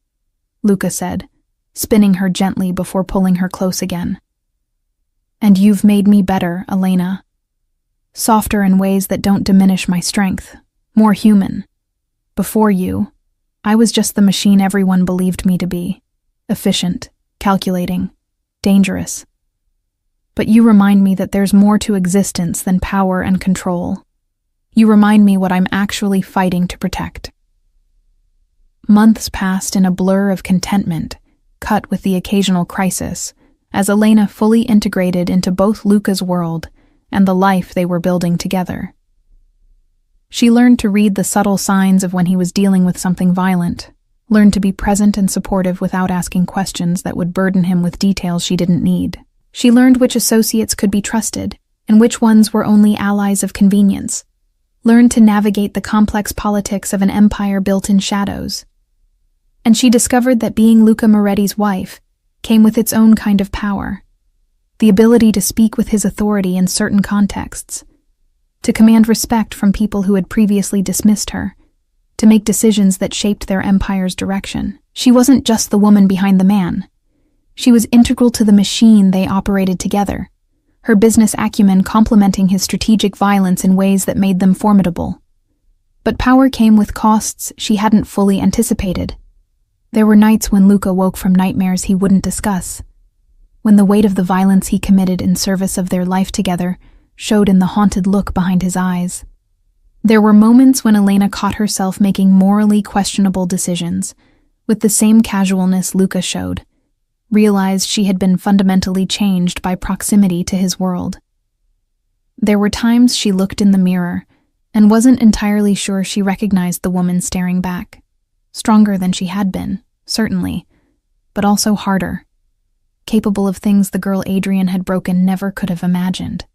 Luca said, spinning her gently before pulling her close again. And you've made me better, Elena. Softer in ways that don't diminish my strength. More human. Before you, I was just the machine everyone believed me to be. Efficient, calculating, dangerous. But you remind me that there's more to existence than power and control. You remind me what I'm actually fighting to protect. Months passed in a blur of contentment, cut with the occasional crisis, as Elena fully integrated into both Luca's world and the life they were building together. She learned to read the subtle signs of when he was dealing with something violent, learned to be present and supportive without asking questions that would burden him with details she didn't need. She learned which associates could be trusted and which ones were only allies of convenience, learned to navigate the complex politics of an empire built in shadows. And she discovered that being Luca Moretti's wife came with its own kind of power, the ability to speak with his authority in certain contexts, to command respect from people who had previously dismissed her, to make decisions that shaped their empire's direction. She wasn't just the woman behind the man. She was integral to the machine they operated together, her business acumen complementing his strategic violence in ways that made them formidable. But power came with costs she hadn't fully anticipated. There were nights when Luca woke from nightmares he wouldn't discuss, when the weight of the violence he committed in service of their life together showed in the haunted look behind his eyes. There were moments when Elena caught herself making morally questionable decisions, with the same casualness Luca showed, realized she had been fundamentally changed by proximity to his world. There were times she looked in the mirror and wasn't entirely sure she recognized the woman staring back. Stronger than she had been, certainly, but also harder, capable of things the girl Adrian had broken never could have imagined.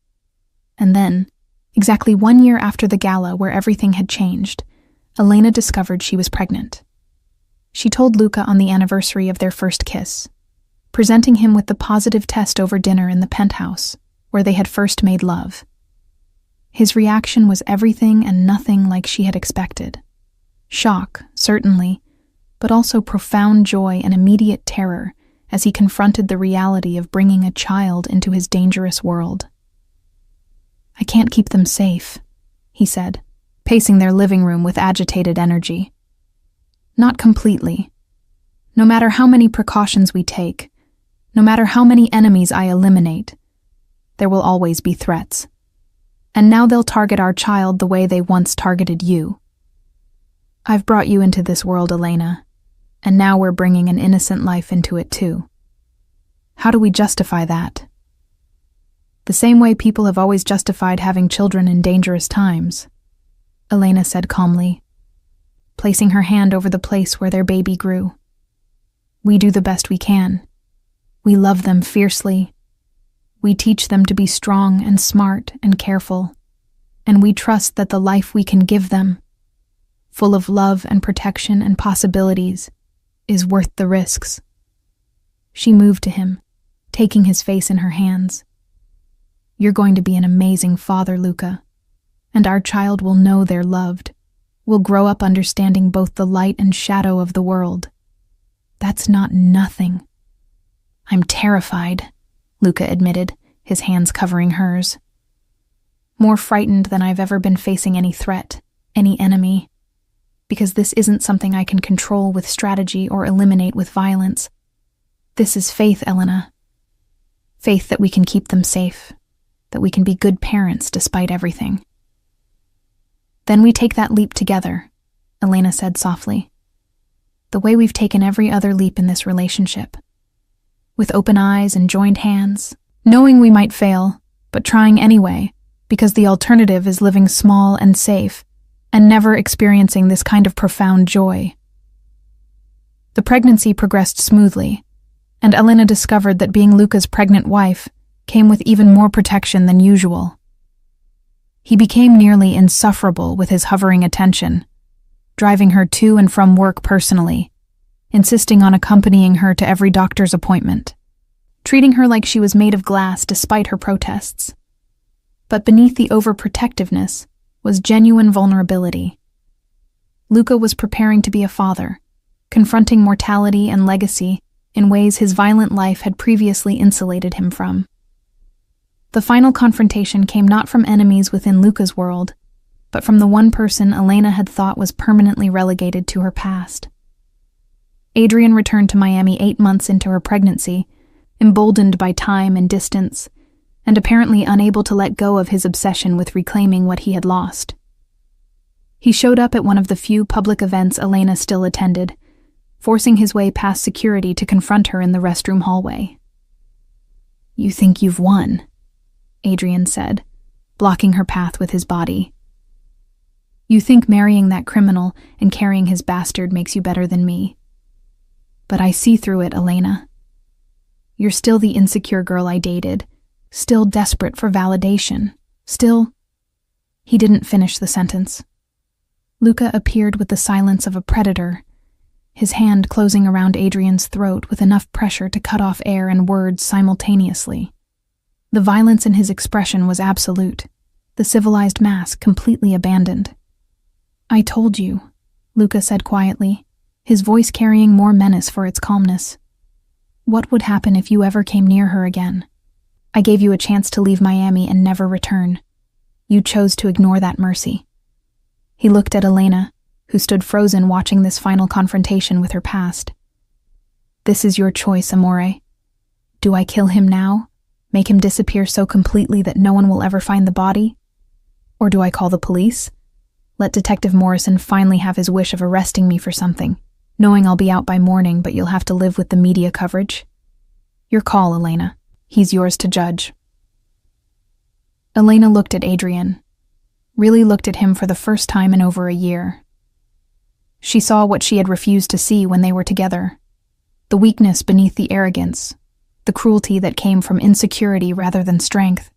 And then, exactly 1 year after the gala where everything had changed, Elena discovered she was pregnant. She told Luca on the anniversary of their first kiss, presenting him with the positive test over dinner in the penthouse, where they had first made love. His reaction was everything and nothing like she had expected. Shock, certainly, but also profound joy and immediate terror as he confronted the reality of bringing a child into his dangerous world. "I can't keep them safe," he said, pacing their living room with agitated energy. "Not completely. No matter how many precautions we take, no matter how many enemies I eliminate, there will always be threats. And now they'll target our child the way they once targeted you. I've brought you into this world, Elena, and now we're bringing an innocent life into it too. How do we justify that? The same way people have always justified having children in dangerous times," Elena said calmly, placing her hand over the place where their baby grew. "We do the best we can. We love them fiercely. We teach them to be strong and smart and careful, and we trust that the life we can give them, full of love and protection and possibilities, is worth the risks." She moved to him, taking his face in her hands. "You're going to be an amazing father, Luca, and our child will know they're loved, will grow up understanding both the light and shadow of the world. That's not nothing." "I'm terrified," Luca admitted, his hands covering hers. "More frightened than I've ever been facing any threat, any enemy. Because this isn't something I can control with strategy or eliminate with violence. This is faith, Elena. Faith that we can keep them safe, that we can be good parents despite everything." "Then we take that leap together," Elena said softly. "The way we've taken every other leap in this relationship. With open eyes and joined hands, knowing we might fail, but trying anyway, because the alternative is living small and safe, and never experiencing this kind of profound joy." The pregnancy progressed smoothly, and Elena discovered that being Luca's pregnant wife came with even more protection than usual. He became nearly insufferable with his hovering attention, driving her to and from work personally, insisting on accompanying her to every doctor's appointment, treating her like she was made of glass despite her protests. But beneath the overprotectiveness was genuine vulnerability. Luca was preparing to be a father, confronting mortality and legacy in ways his violent life had previously insulated him from. The final confrontation came not from enemies within Luca's world, but from the one person Elena had thought was permanently relegated to her past. Adrian returned to Miami 8 months into her pregnancy, emboldened by time and distance, and apparently unable to let go of his obsession with reclaiming what he had lost. He showed up at one of the few public events Elena still attended, forcing his way past security to confront her in the restroom hallway. "You think you've won," Adrian said, blocking her path with his body. "You think marrying that criminal and carrying his bastard makes you better than me. But I see through it, Elena. You're still the insecure girl I dated, still desperate for validation, still—" He didn't finish the sentence. Luca appeared with the silence of a predator, his hand closing around Adrian's throat with enough pressure to cut off air and words simultaneously. The violence in his expression was absolute, the civilized mask completely abandoned. "I told you," Luca said quietly, his voice carrying more menace for its calmness. "What would happen if you ever came near her again? I gave you a chance to leave Miami and never return. You chose to ignore that mercy." He looked at Elena, who stood frozen watching this final confrontation with her past. "This is your choice, amore. Do I kill him now? Make him disappear so completely that no one will ever find the body? Or do I call the police? Let Detective Morrison finally have his wish of arresting me for something, knowing I'll be out by morning but you'll have to live with the media coverage? Your call, Elena. He's yours to judge." Elena looked at Adrian, really looked at him for the first time in over a year. She saw what she had refused to see when they were together, the weakness beneath the arrogance, the cruelty that came from insecurity rather than strength,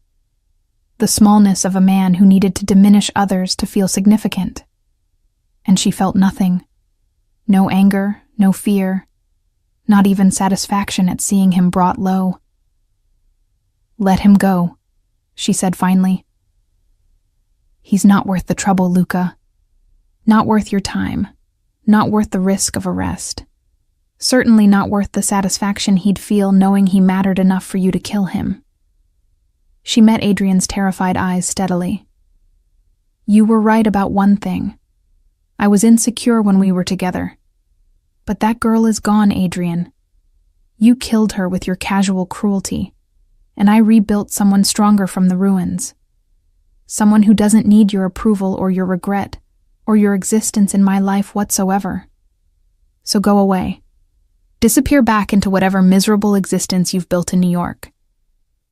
the smallness of a man who needed to diminish others to feel significant. And she felt nothing. No anger, no fear, not even satisfaction at seeing him brought low. "Let him go," she said finally. "He's not worth the trouble, Luca. Not worth your time. Not worth the risk of arrest. Certainly not worth the satisfaction he'd feel knowing he mattered enough for you to kill him." She met Adrian's terrified eyes steadily. "You were right about one thing. I was insecure when we were together. But that girl is gone, Adrian. You killed her with your casual cruelty, and I rebuilt someone stronger from the ruins. Someone who doesn't need your approval or your regret, or your existence in my life whatsoever. So go away. Disappear back into whatever miserable existence you've built in New York.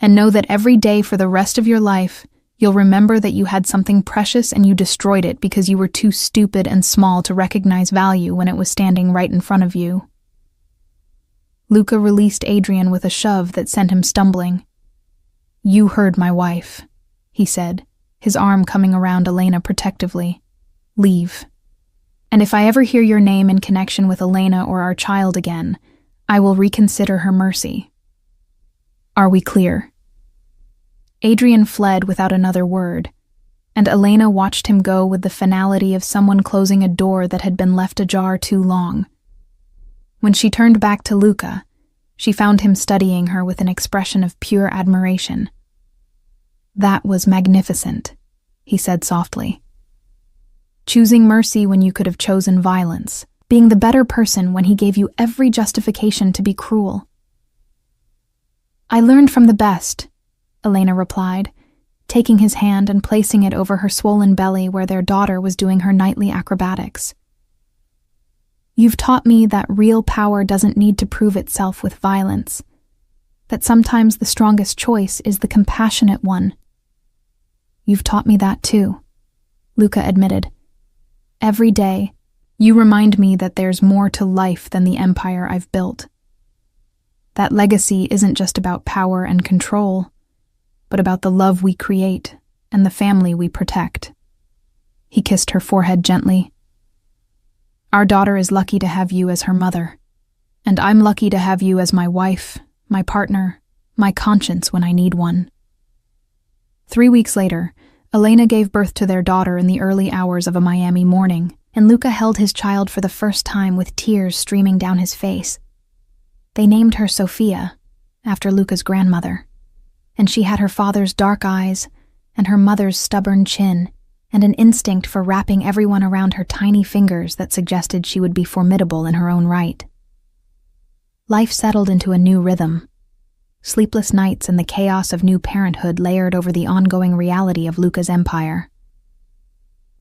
And know that every day for the rest of your life, you'll remember that you had something precious and you destroyed it because you were too stupid and small to recognize value when it was standing right in front of you." Luca released Adrian with a shove that sent him stumbling. "You heard my wife," he said, his arm coming around Elena protectively. "Leave. And if I ever hear your name in connection with Elena or our child again, I will reconsider her mercy. Are we clear?" Adrian fled without another word, and Elena watched him go with the finality of someone closing a door that had been left ajar too long. When she turned back to Luca, she found him studying her with an expression of pure admiration. "That was magnificent," he said softly. "Choosing mercy when you could have chosen violence, being the better person when he gave you every justification to be cruel." "I learned from the best," Elena replied, taking his hand and placing it over her swollen belly where their daughter was doing her nightly acrobatics. "You've taught me that real power doesn't need to prove itself with violence, that sometimes the strongest choice is the compassionate one." "You've taught me that too," Luca admitted. "Every day, you remind me that there's more to life than the empire I've built. That legacy isn't just about power and control, but about the love we create and the family we protect." He kissed her forehead gently. "Our daughter is lucky to have you as her mother, and I'm lucky to have you as my wife, my partner, my conscience when I need one." 3 weeks later, Elena gave birth to their daughter in the early hours of a Miami morning, and Luca held his child for the first time with tears streaming down his face. They named her Sophia, after Luca's grandmother. and she had her father's dark eyes and her mother's stubborn chin, and an instinct for wrapping everyone around her tiny fingers that suggested she would be formidable in her own right. Life settled into a new rhythm. Sleepless nights and the chaos of new parenthood layered over the ongoing reality of Luca's empire.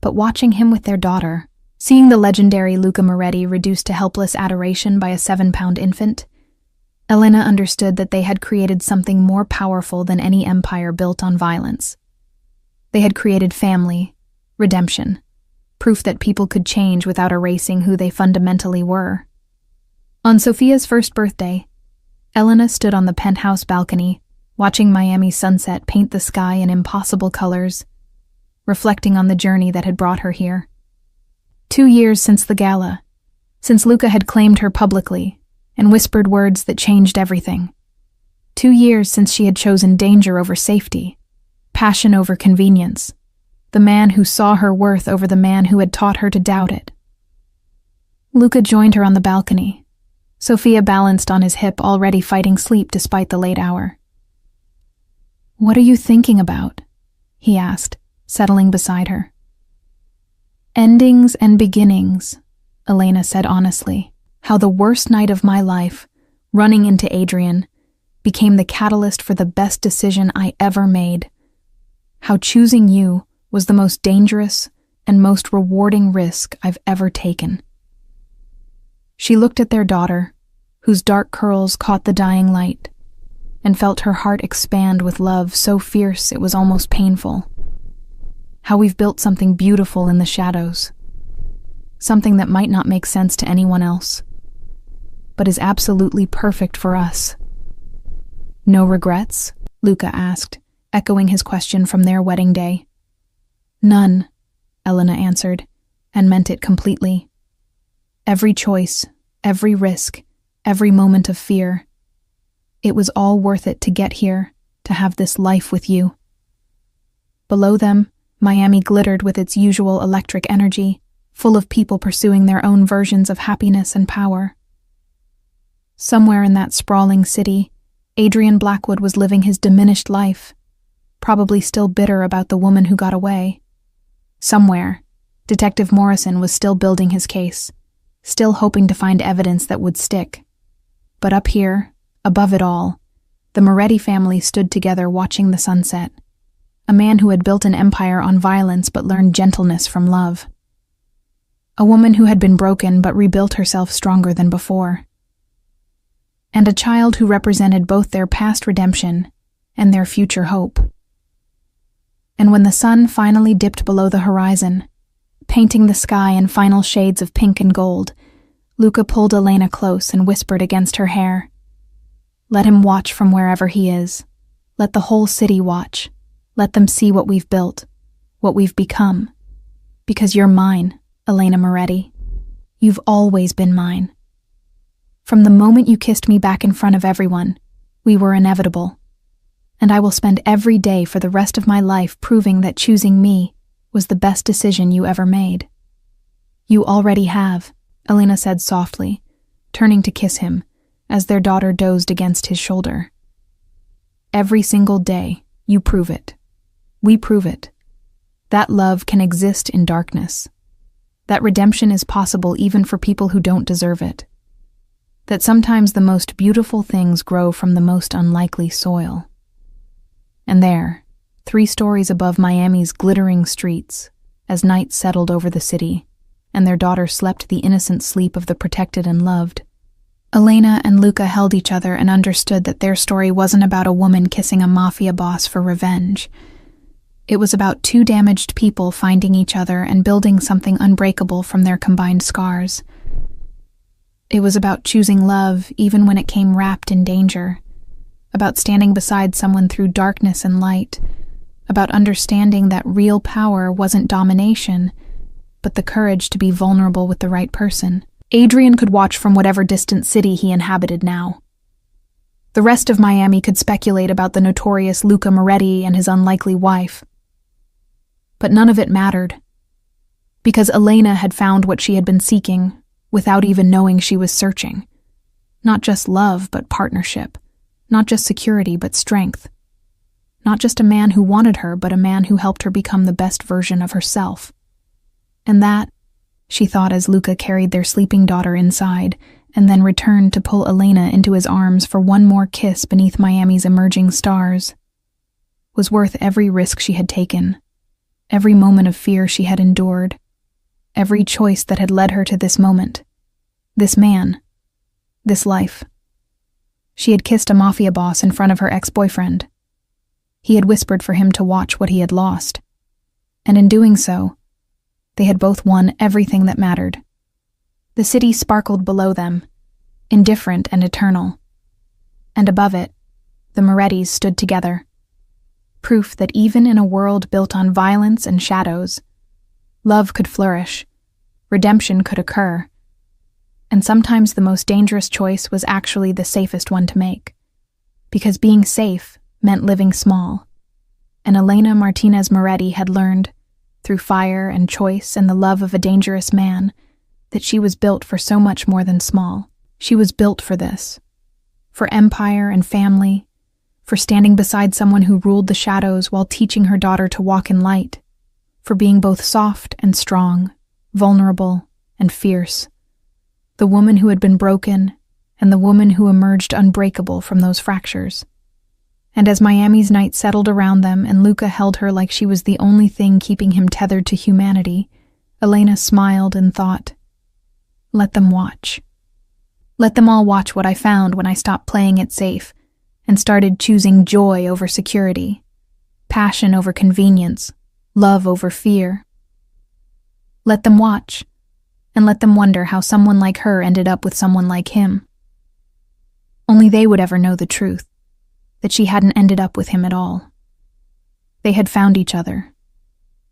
But watching him with their daughter, seeing the legendary Luca Moretti reduced to helpless adoration by a 7-pound infant, Elena understood that they had created something more powerful than any empire built on violence. They had created family, redemption, proof that people could change without erasing who they fundamentally were. On Sophia's first birthday, Elena stood on the penthouse balcony, watching Miami's sunset paint the sky in impossible colors, reflecting on the journey that had brought her here. 2 years since the gala, since Luca had claimed her publicly and whispered words that changed everything. 2 years since she had chosen danger over safety, passion over convenience, the man who saw her worth over the man who had taught her to doubt it. Luca joined her on the balcony. Sophia balanced on his hip, already fighting sleep despite the late hour. "What are you thinking about?" he asked, settling beside her. "Endings and beginnings," Elena said honestly. "How the worst night of my life, running into Adrian, became the catalyst for the best decision I ever made. How choosing you was the most dangerous and most rewarding risk I've ever taken." She looked at their daughter, whose dark curls caught the dying light, and felt her heart expand with love so fierce it was almost painful. How we've built something beautiful in the shadows, something that might not make sense to anyone else, but is absolutely perfect for us. "No regrets?" Luca asked, echoing his question from their wedding day. "None," Elena answered, and meant it completely. Every choice, every risk, every moment of fear. It was all worth it to get here, to have this life with you. Below them, Miami glittered with its usual electric energy, full of people pursuing their own versions of happiness and power. Somewhere in that sprawling city, Adrian Blackwood was living his diminished life, probably still bitter about the woman who got away. Somewhere, Detective Morrison was still building his case, still hoping to find evidence that would stick. But up here, above it all, the Moretti family stood together watching the sunset. A man who had built an empire on violence but learned gentleness from love. A woman who had been broken but rebuilt herself stronger than before. And a child who represented both their past redemption and their future hope. And when the sun finally dipped below the horizon, painting the sky in final shades of pink and gold, Luca pulled Elena close and whispered against her hair. "Let him watch from wherever he is. Let the whole city watch. Let them see what we've built, what we've become. Because you're mine, Elena Moretti. You've always been mine. From the moment you kissed me back in front of everyone, we were inevitable. And I will spend every day for the rest of my life proving that choosing me was the best decision you ever made." "You already have," Elena said softly, turning to kiss him as their daughter dozed against his shoulder. "Every single day, you prove it. We prove it. That love can exist in darkness. That redemption is possible even for people who don't deserve it. That sometimes the most beautiful things grow from the most unlikely soil." And there, 3 stories above Miami's glittering streets, as night settled over the city, and their daughter slept the innocent sleep of the protected and loved, Elena and Luca held each other and understood that their story wasn't about a woman kissing a mafia boss for revenge. It was about 2 damaged people finding each other and building something unbreakable from their combined scars. It was about choosing love even when it came wrapped in danger, about standing beside someone through darkness and light, about understanding that real power wasn't domination, but the courage to be vulnerable with the right person. Adrian could watch from whatever distant city he inhabited now. The rest of Miami could speculate about the notorious Luca Moretti and his unlikely wife. But none of it mattered, because Elena had found what she had been seeking without even knowing she was searching. Not just love, but partnership. Not just security, but strength. Not just a man who wanted her, but a man who helped her become the best version of herself. And that, she thought as Luca carried their sleeping daughter inside, and then returned to pull Elena into his arms for one more kiss beneath Miami's emerging stars, was worth every risk she had taken, every moment of fear she had endured, every choice that had led her to this moment, this man, this life. She had kissed a Mafia boss in front of her ex-boyfriend. He had whispered for him to watch what he had lost, and in doing so, they had both won everything that mattered. The city sparkled below them, indifferent and eternal, and above it, the Morettis stood together, proof that even in a world built on violence and shadows, love could flourish, redemption could occur, and sometimes the most dangerous choice was actually the safest one to make, because being safe meant living small, and Elena Martinez Moretti had learned, through fire and choice and the love of a dangerous man, that she was built for so much more than small. She was built for this, for empire and family, for standing beside someone who ruled the shadows while teaching her daughter to walk in light, for being both soft and strong, vulnerable and fierce, the woman who had been broken and the woman who emerged unbreakable from those fractures. And as Miami's night settled around them and Luca held her like she was the only thing keeping him tethered to humanity, Elena smiled and thought, "Let them watch. Let them all watch what I found when I stopped playing it safe and started choosing joy over security, passion over convenience, love over fear. Let them watch, and let them wonder how someone like her ended up with someone like him. Only they would ever know the truth, that she hadn't ended up with him at all. They had found each other,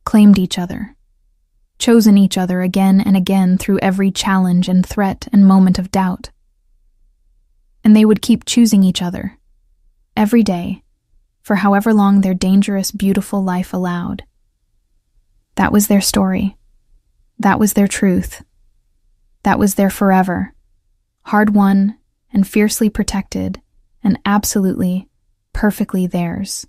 claimed each other, chosen each other again and again through every challenge and threat and moment of doubt. And they would keep choosing each other, every day, for however long their dangerous, beautiful life allowed. That was their story. That was their truth. That was their forever, hard-won and fiercely protected and absolutely, perfectly theirs.